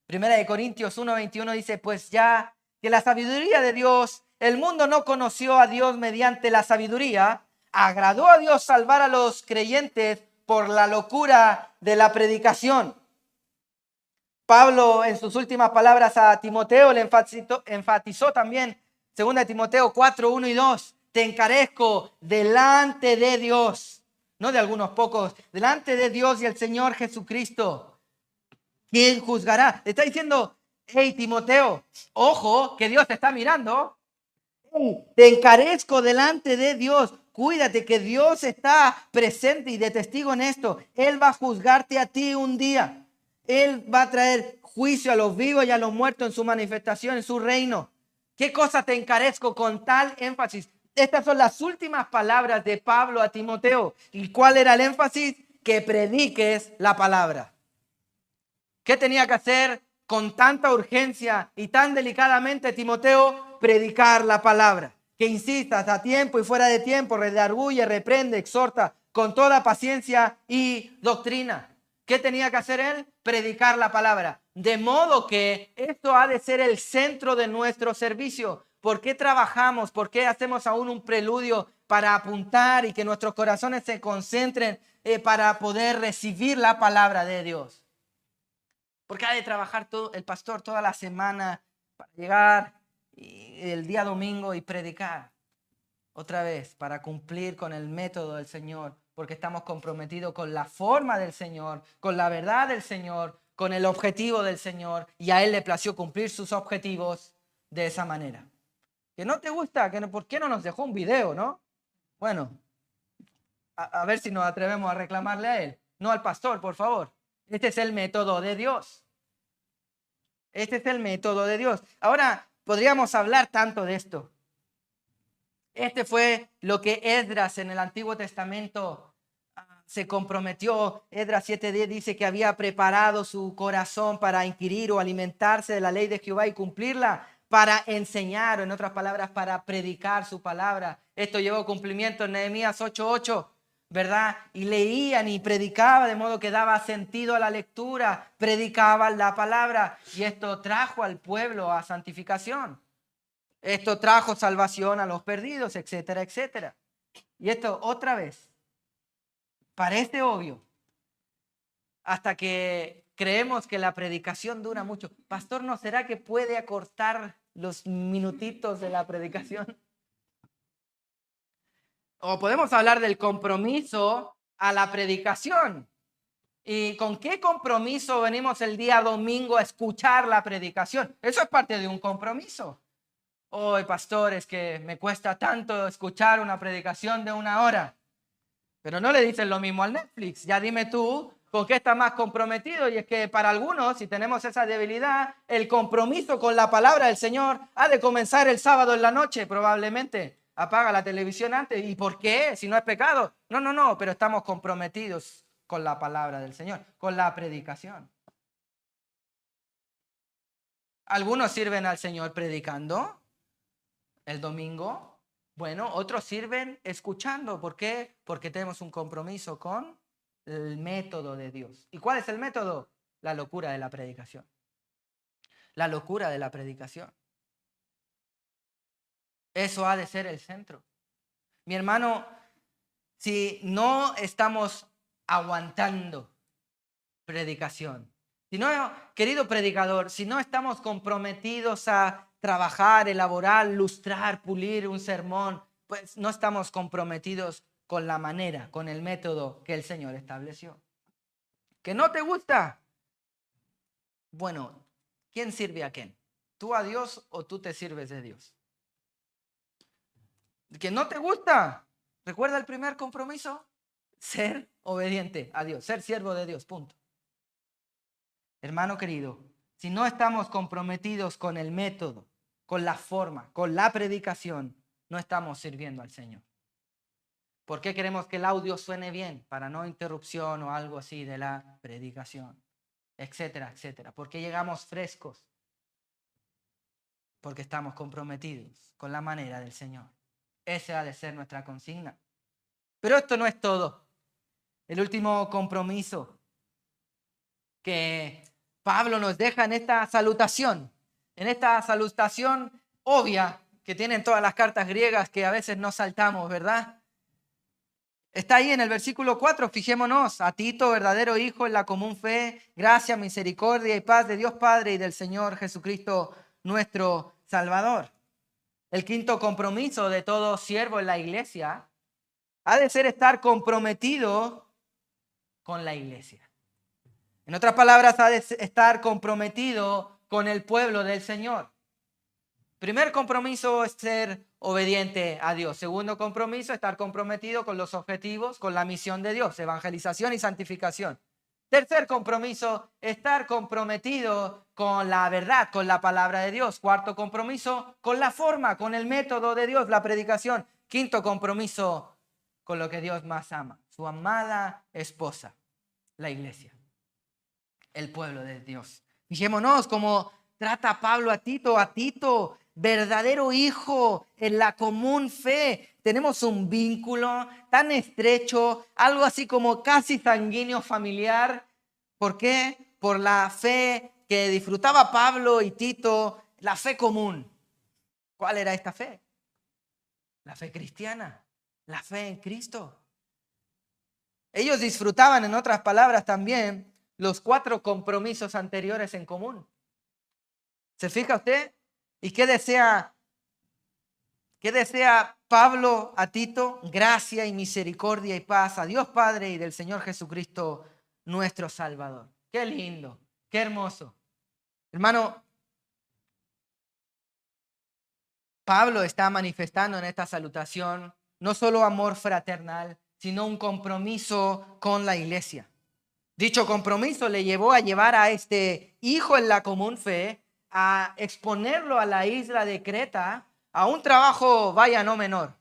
Primera de Corintios 1:21 dice, pues ya que la sabiduría de Dios, el mundo no conoció a Dios mediante la sabiduría, agradó a Dios salvar a los creyentes por la locura de la predicación. Pablo en sus últimas palabras a Timoteo le enfatizó también, 2 Timoteo 4:1 y 2, te encarezco delante de Dios, no de algunos pocos, delante de Dios y el Señor Jesucristo, ¿quién juzgará? Le está diciendo, hey Timoteo, ojo que Dios te está mirando. Hey, te encarezco delante de Dios. Cuídate que Dios está presente y de testigo en esto. Él va a juzgarte a ti un día. Él va a traer juicio a los vivos y a los muertos en su manifestación, en su reino. ¿Qué cosa te encarezco con tal énfasis? Estas son las últimas palabras de Pablo a Timoteo. ¿Y cuál era el énfasis? Que prediques la palabra. ¿Qué tenía que hacer con tanta urgencia y tan delicadamente Timoteo? Predicar la palabra. Que insistas a tiempo y fuera de tiempo, redarguye, reprende, exhorta con toda paciencia y doctrina. ¿Qué tenía que hacer él? Predicar la palabra. De modo que esto ha de ser el centro de nuestro servicio. ¿Por qué trabajamos? ¿Por qué hacemos aún un preludio para apuntar y que nuestros corazones se concentren para poder recibir la palabra de Dios? Porque ha de trabajar todo, el pastor toda la semana para llegar el día domingo y predicar otra vez para cumplir con el método del Señor, porque estamos comprometidos con la forma del Señor, con la verdad del Señor, con el objetivo del Señor, y a Él le plació cumplir sus objetivos de esa manera. ¿Que no te gusta? ¿Por qué no nos dejó un video, no? Bueno, a ver si nos atrevemos a reclamarle a Él, no al pastor, por favor. Este es el método de Dios. Este es el método de Dios. Ahora, podríamos hablar tanto de esto. Este fue lo que Esdras en el Antiguo Testamento se comprometió. Esdras 7:10 dice que había preparado su corazón para inquirir o alimentarse de la ley de Jehová y cumplirla, para enseñar, o en otras palabras, para predicar su palabra. Esto llevó cumplimiento en Nehemías 8:8. ¿Verdad? Y leían y predicaban, de modo que daba sentido a la lectura, predicaban la palabra, y esto trajo al pueblo a santificación. Esto trajo salvación a los perdidos, etcétera, etcétera. Y esto otra vez parece obvio hasta que creemos que la predicación dura mucho. Pastor, ¿no será que puede acortar los minutitos de la predicación? O podemos hablar del compromiso a la predicación. ¿Y con qué compromiso venimos el día domingo a escuchar la predicación? Eso es parte de un compromiso. Hoy, pastor, es que me cuesta tanto escuchar una predicación de 1 hora. Pero no le dicen lo mismo al Netflix. Ya dime tú con qué estás más comprometido. Y es que para algunos, si tenemos esa debilidad, el compromiso con la palabra del Señor ha de comenzar el sábado en la noche, probablemente. Apaga la televisión antes. ¿Y por qué? Si no es pecado. No, pero estamos comprometidos con la palabra del Señor, con la predicación. Algunos sirven al Señor predicando el domingo, Bueno, otros sirven escuchando. ¿Por qué? Porque tenemos un compromiso con el método de Dios. ¿Y cuál es el método? La locura de la predicación. La locura de la predicación. Eso ha de ser el centro. Mi hermano, si no estamos aguantando predicación, si no, querido predicador, si no estamos comprometidos a trabajar, elaborar, lustrar, pulir un sermón, pues no estamos comprometidos con la manera, con el método que el Señor estableció. ¿Que no te gusta? Bueno, ¿quién sirve a quién? ¿Tú a Dios o tú te sirves de Dios? ¿Que no te gusta? ¿Recuerda el primer compromiso? Ser obediente a Dios, ser siervo de Dios, punto. Hermano querido, si no estamos comprometidos con el método, con la forma, con la predicación, no estamos sirviendo al Señor. ¿Por qué queremos que el audio suene bien? Para no interrupción o algo así de la predicación, etcétera, etcétera. ¿Por qué llegamos frescos? Porque estamos comprometidos con la manera del Señor. Esa ha de ser nuestra consigna. Pero esto no es todo. El último compromiso que Pablo nos deja en esta salutación obvia que tienen todas las cartas griegas que a veces no saltamos, ¿verdad? Está ahí en el versículo 4, fijémonos, a Tito, verdadero hijo en la común fe, gracia, misericordia y paz de Dios Padre y del Señor Jesucristo, nuestro Salvador. El quinto compromiso de todo siervo en la iglesia ha de ser estar comprometido con la iglesia. En otras palabras, ha de estar comprometido con el pueblo del Señor. Primer compromiso es ser obediente a Dios. Segundo compromiso, estar comprometido con los objetivos, con la misión de Dios, evangelización y santificación. Tercer compromiso, estar comprometido con la verdad, con la palabra de Dios. Cuarto compromiso, con la forma, con el método de Dios, la predicación. Quinto compromiso, con lo que Dios más ama, su amada esposa, la iglesia, el pueblo de Dios. Fijémonos cómo trata Pablo a Tito, verdadero hijo en la común fe. Tenemos un vínculo tan estrecho, algo así como casi sanguíneo familiar. ¿Por qué? Por la fe que disfrutaba Pablo y Tito, la fe común. ¿Cuál era esta fe? La fe cristiana, la fe en Cristo. Ellos disfrutaban, en otras palabras, también los 4 compromisos anteriores en común. ¿Se fija usted? ¿Y qué desea Pablo a Tito? Gracia y misericordia y paz a Dios Padre y del Señor Jesucristo, nuestro Salvador. Qué lindo, qué hermoso. Hermano, Pablo está manifestando en esta salutación no solo amor fraternal, sino un compromiso con la iglesia. Dicho compromiso le llevó a llevar a este hijo en la común fe, a exponerlo a la isla de Creta, a un trabajo, vaya, no menor,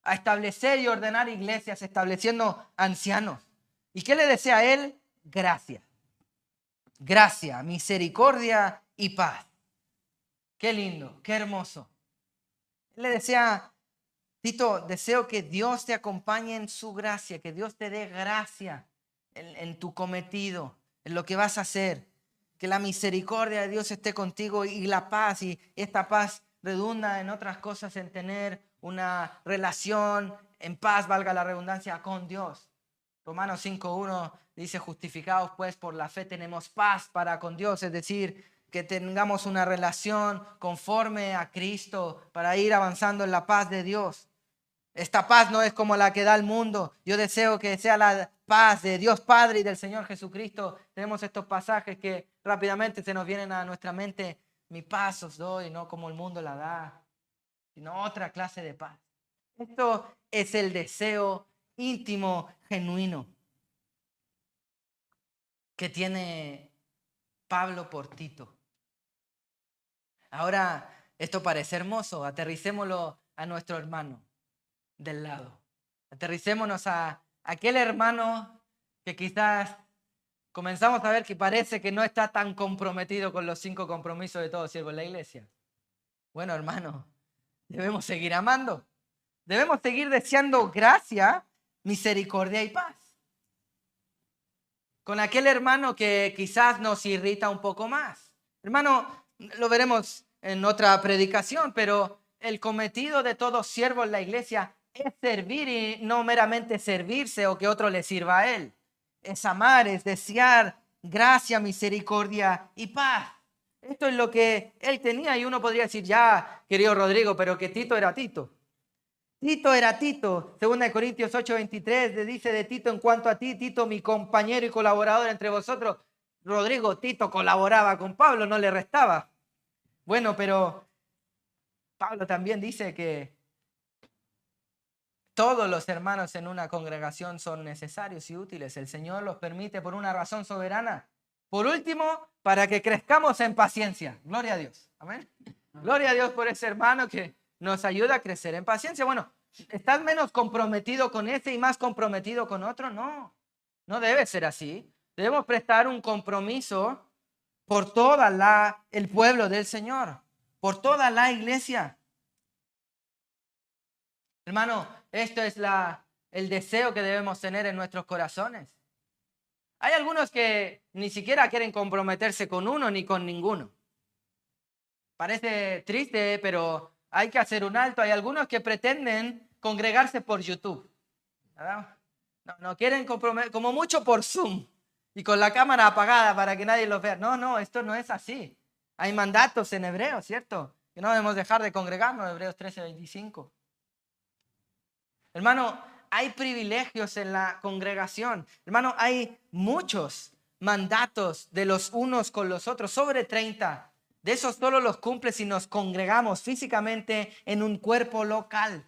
a establecer y ordenar iglesias, estableciendo ancianos. ¿Y qué le desea a él? Gracia. Gracia, misericordia y paz. Qué lindo, qué hermoso. Él le desea, Tito, deseo que Dios te acompañe en su gracia, que Dios te dé gracia en tu cometido, en lo que vas a hacer. Que la misericordia de Dios esté contigo y la paz, y esta paz redunda en otras cosas, en tener una relación en paz, valga la redundancia, con Dios. Romanos 5:1 dice, justificados pues por la fe tenemos paz para con Dios, es decir, que tengamos una relación conforme a Cristo para ir avanzando en la paz de Dios. Esta paz no es como la que da el mundo. Yo deseo que sea la paz de Dios Padre y del Señor Jesucristo. Tenemos estos pasajes que rápidamente se nos vienen a nuestra mente. Mi paz os doy, no como el mundo la da, sino otra clase de paz. Esto es el deseo íntimo, genuino, que tiene Pablo por Tito. Ahora, esto parece hermoso. Aterricémoslo a nuestro hermano del lado. Aterricémonos a aquel hermano que quizás comenzamos a ver que parece que no está tan comprometido con los 5 compromisos de todo siervo en la iglesia. Bueno, hermano, debemos seguir amando. Debemos seguir deseando gracia, misericordia y paz. Con aquel hermano que quizás nos irrita un poco más. Hermano, lo veremos en otra predicación, pero el cometido de todo siervo en la iglesia es servir y no meramente servirse o que otro le sirva a él. Es amar, es desear gracia, misericordia y paz. Esto es lo que él tenía y uno podría decir, ya, querido Rodrigo, pero que Tito era Tito. Tito era Tito. 2 Corintios 8:23 le dice de Tito: en cuanto a ti, Tito, mi compañero y colaborador entre vosotros. Rodrigo, Tito colaboraba con Pablo, no le restaba. Bueno, pero Pablo también dice que todos los hermanos en una congregación son necesarios y útiles. El Señor los permite por una razón soberana. Por último, para que crezcamos en paciencia. Gloria a Dios. Amén. Gloria a Dios por ese hermano que nos ayuda a crecer en paciencia. Bueno, ¿estás menos comprometido con ese y más comprometido con otro? No, no debe ser así. Debemos prestar un compromiso por toda el pueblo del Señor, por toda la iglesia. Hermano, esto es el deseo que debemos tener en nuestros corazones. Hay algunos que ni siquiera quieren comprometerse con uno ni con ninguno. Parece triste, pero hay que hacer un alto. Hay algunos que pretenden congregarse por YouTube, ¿verdad? No quieren comprometer, como mucho por Zoom y con la cámara apagada para que nadie los vea. No, esto no es así. Hay mandatos en Hebreos, ¿cierto? Que no debemos dejar de congregarnos, Hebreos 13:25. Hermano, hay privilegios en la congregación. Hermano, hay muchos mandatos de los unos con los otros, sobre 30. De esos solo los cumple si nos congregamos físicamente en un cuerpo local.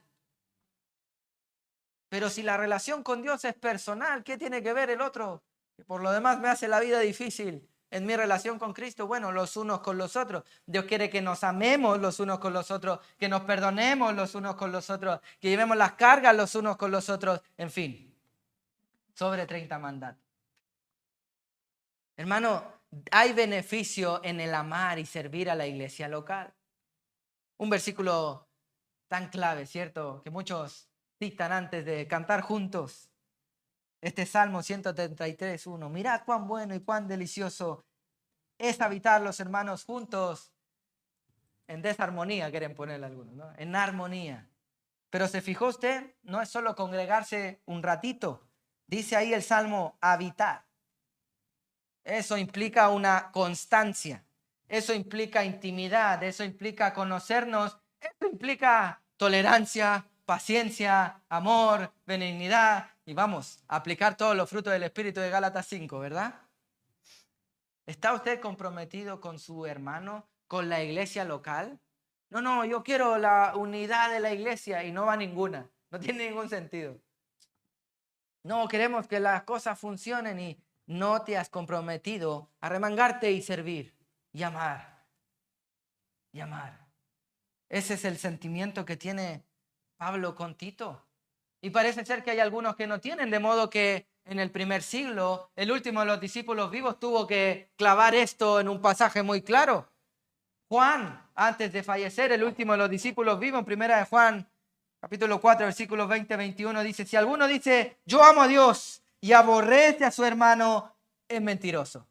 Pero si la relación con Dios es personal, ¿qué tiene que ver el otro? Que por lo demás me hace la vida difícil en mi relación con Cristo. Bueno, los unos con los otros. Dios quiere que nos amemos los unos con los otros, que nos perdonemos los unos con los otros, que llevemos las cargas los unos con los otros. En fin, sobre 30 mandatos. Hermano, hay beneficio en el amar y servir a la iglesia local. Un versículo tan clave, ¿cierto? Que muchos citan antes de cantar juntos. Este Salmo 133:1. Mirad cuán bueno y cuán delicioso es habitar los hermanos juntos. En desarmonía quieren ponerle algunos, ¿no? En armonía. Pero se fijó usted, no es solo congregarse un ratito. Dice ahí el Salmo, habitar. Eso implica una constancia. Eso implica intimidad. Eso implica conocernos. Eso implica tolerancia, paciencia, amor, benignidad. Y vamos a aplicar todos los frutos del Espíritu de Gálatas 5, ¿verdad? ¿Está usted comprometido con su hermano, con la iglesia local? No, yo quiero la unidad de la iglesia y no va ninguna. No tiene ningún sentido. No, queremos que las cosas funcionen y no te has comprometido a remangarte y servir y amar. Y amar. Ese es el sentimiento que tiene Pablo con Tito. Y parece ser que hay algunos que no tienen, de modo que en el primer siglo, el último de los discípulos vivos tuvo que clavar esto en un pasaje muy claro. Juan, antes de fallecer, el último de los discípulos vivos, en primera de Juan, capítulo 4, versículos 20-21, dice: si alguno dice, yo amo a Dios y aborrece a su hermano, es mentiroso.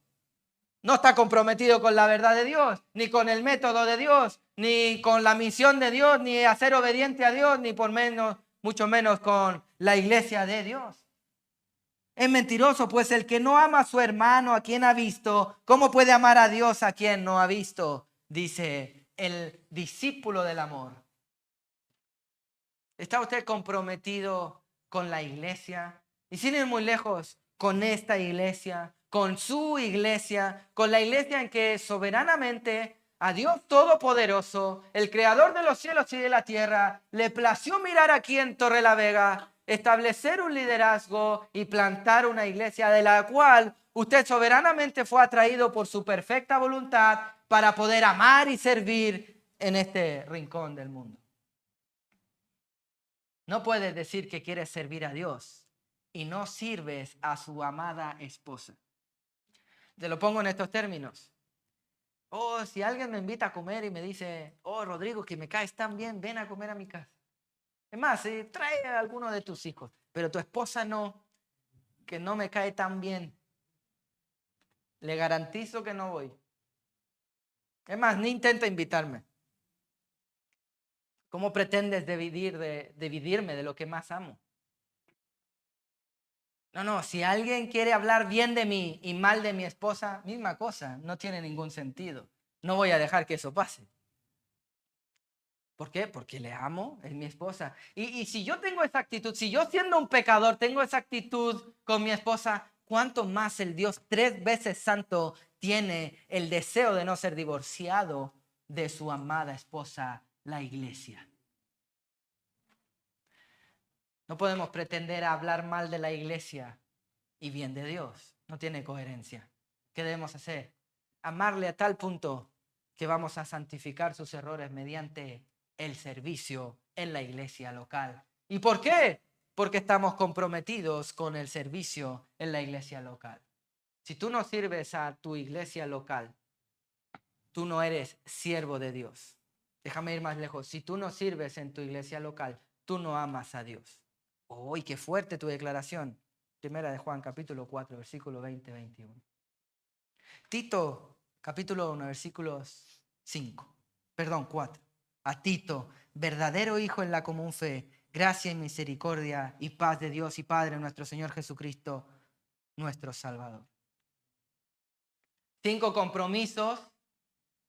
No está comprometido con la verdad de Dios, ni con el método de Dios, ni con la misión de Dios, ni a ser obediente a Dios, ni por menos, mucho menos con la iglesia de Dios. Es mentiroso, pues el que no ama a su hermano, a quien ha visto, ¿cómo puede amar a Dios a quien no ha visto? Dice el discípulo del amor. ¿Está usted comprometido con la iglesia? Y sin ir muy lejos, con esta iglesia, con su iglesia, con la iglesia en que soberanamente a Dios Todopoderoso, el Creador de los cielos y de la tierra, le plació mirar aquí en Torrelavega, establecer un liderazgo y plantar una iglesia de la cual usted soberanamente fue atraído por su perfecta voluntad para poder amar y servir en este rincón del mundo. No puedes decir que quieres servir a Dios y no sirves a su amada esposa. Te lo pongo en estos términos. Oh, si alguien me invita a comer y me dice, oh, Rodrigo, que me caes tan bien, ven a comer a mi casa. Es más, trae a alguno de tus hijos, pero tu esposa no, que no me cae tan bien. Le garantizo que no voy. Es más, ni intenta invitarme. ¿Cómo pretendes dividirme de lo que más amo? No, si alguien quiere hablar bien de mí y mal de mi esposa, misma cosa, no tiene ningún sentido. No voy a dejar que eso pase. ¿Por qué? Porque le amo, es mi esposa. Y si yo tengo esa actitud, si yo siendo un pecador tengo esa actitud con mi esposa, ¿cuánto más el Dios 3 veces santo tiene el deseo de no ser divorciado de su amada esposa, la iglesia? No podemos pretender hablar mal de la iglesia y bien de Dios. No tiene coherencia. ¿Qué debemos hacer? Amarle a tal punto que vamos a santificar sus errores mediante el servicio en la iglesia local. ¿Y por qué? Porque estamos comprometidos con el servicio en la iglesia local. Si tú no sirves a tu iglesia local, tú no eres siervo de Dios. Déjame ir más lejos. Si tú no sirves en tu iglesia local, tú no amas a Dios. ¡Uy, qué fuerte tu declaración! Primera de Juan, capítulo 4, versículo 20-21. Tito, capítulo 1, versículos 4. A Tito, verdadero hijo en la común fe, gracia y misericordia y paz de Dios y Padre nuestro Señor Jesucristo, nuestro Salvador. 5 compromisos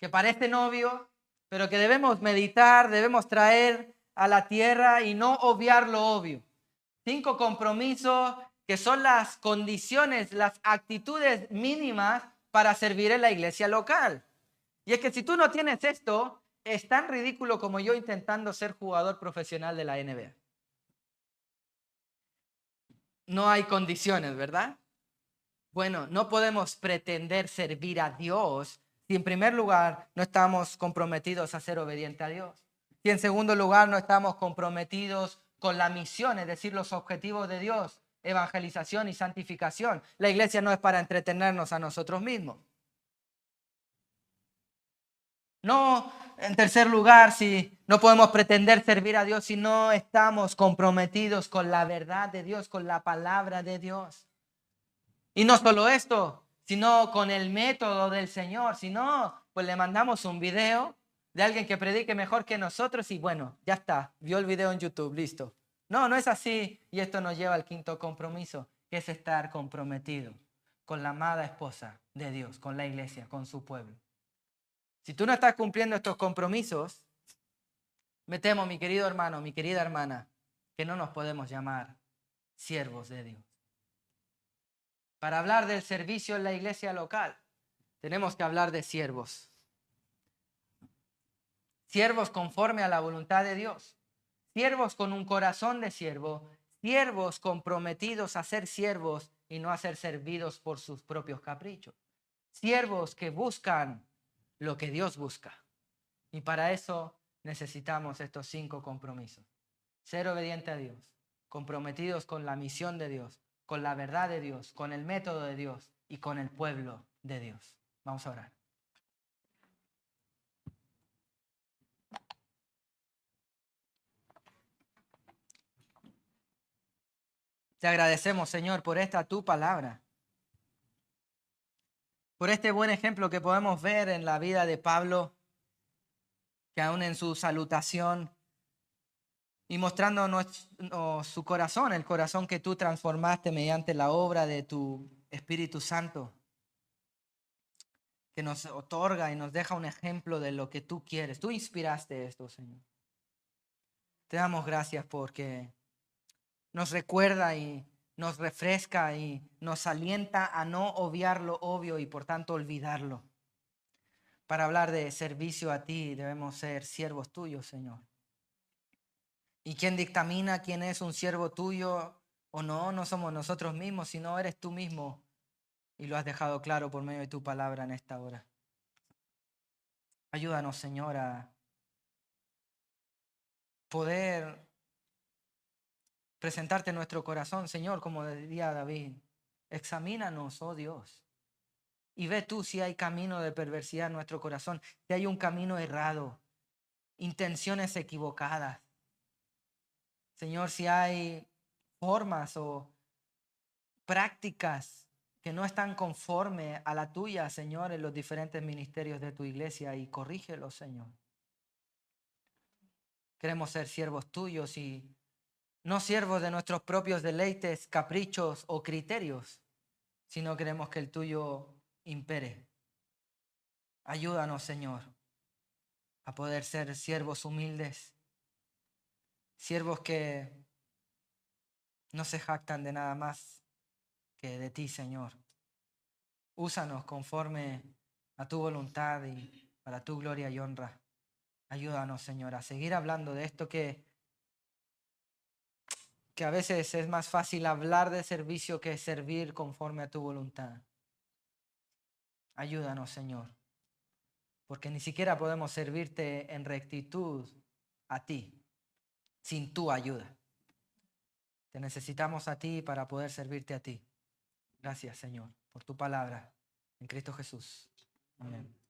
que parecen obvios, pero que debemos meditar, debemos traer a la tierra y no obviar lo obvio. 5 compromisos que son las condiciones, las actitudes mínimas para servir en la iglesia local. Y es que si tú no tienes esto, es tan ridículo como yo intentando ser jugador profesional de la NBA. No hay condiciones, ¿verdad? Bueno, no podemos pretender servir a Dios si en primer lugar no estamos comprometidos a ser obedientes a Dios. Si en segundo lugar no estamos comprometidos con la misión, es decir, los objetivos de Dios, evangelización y santificación. La iglesia no es para entretenernos a nosotros mismos. No, en tercer lugar, si no podemos pretender servir a Dios si no estamos comprometidos con la verdad de Dios, con la palabra de Dios. Y no solo esto, sino con el método del Señor. Si no, pues le mandamos un video de alguien que predique mejor que nosotros y bueno, ya está, vio el video en YouTube, listo. No, no es así. Y esto nos lleva al quinto compromiso, que es estar comprometido con la amada esposa de Dios, con la iglesia, con su pueblo. Si tú no estás cumpliendo estos compromisos, me temo, mi querido hermano, mi querida hermana, que no nos podemos llamar siervos de Dios. Para hablar del servicio en la iglesia local, tenemos que hablar de siervos. Siervos conforme a la voluntad de Dios. Siervos con un corazón de siervo. Siervos comprometidos a ser siervos y no a ser servidos por sus propios caprichos. Siervos que buscan lo que Dios busca. Y para eso necesitamos estos 5 compromisos. Ser obediente a Dios, comprometidos con la misión de Dios, con la verdad de Dios, con el método de Dios y con el pueblo de Dios. Vamos a orar. Te agradecemos, Señor, por esta tu palabra, por este buen ejemplo que podemos ver en la vida de Pablo, que aún en su salutación y mostrándonos su corazón, el corazón que tú transformaste mediante la obra de tu Espíritu Santo, que nos otorga y nos deja un ejemplo de lo que tú quieres. Tú inspiraste esto, Señor. Te damos gracias porque nos recuerda y nos refresca y nos alienta a no obviar lo obvio y por tanto olvidarlo. Para hablar de servicio a ti debemos ser siervos tuyos, Señor. ¿Y quién dictamina quién es un siervo tuyo o no? No somos nosotros mismos, sino eres tú mismo. Y lo has dejado claro por medio de tu palabra en esta hora. Ayúdanos, Señor, a poder presentarte nuestro corazón, Señor, como diría David. Examínanos, oh Dios, y ve tú si hay camino de perversidad en nuestro corazón, si hay un camino errado, intenciones equivocadas. Señor, si hay formas o prácticas que no están conforme a la tuya, Señor, en los diferentes ministerios de tu iglesia, y corrígelo, Señor. Queremos ser siervos tuyos y no siervos de nuestros propios deleites, caprichos o criterios, sino queremos que el tuyo impere. Ayúdanos, Señor, a poder ser siervos humildes, siervos que no se jactan de nada más que de ti, Señor. Úsanos conforme a tu voluntad y para tu gloria y honra. Ayúdanos, Señor, a seguir hablando de esto que a veces es más fácil hablar de servicio que servir conforme a tu voluntad. Ayúdanos, Señor, porque ni siquiera podemos servirte en rectitud a ti sin tu ayuda. Te necesitamos a ti para poder servirte a ti. Gracias, Señor, por tu palabra en Cristo Jesús. Amén.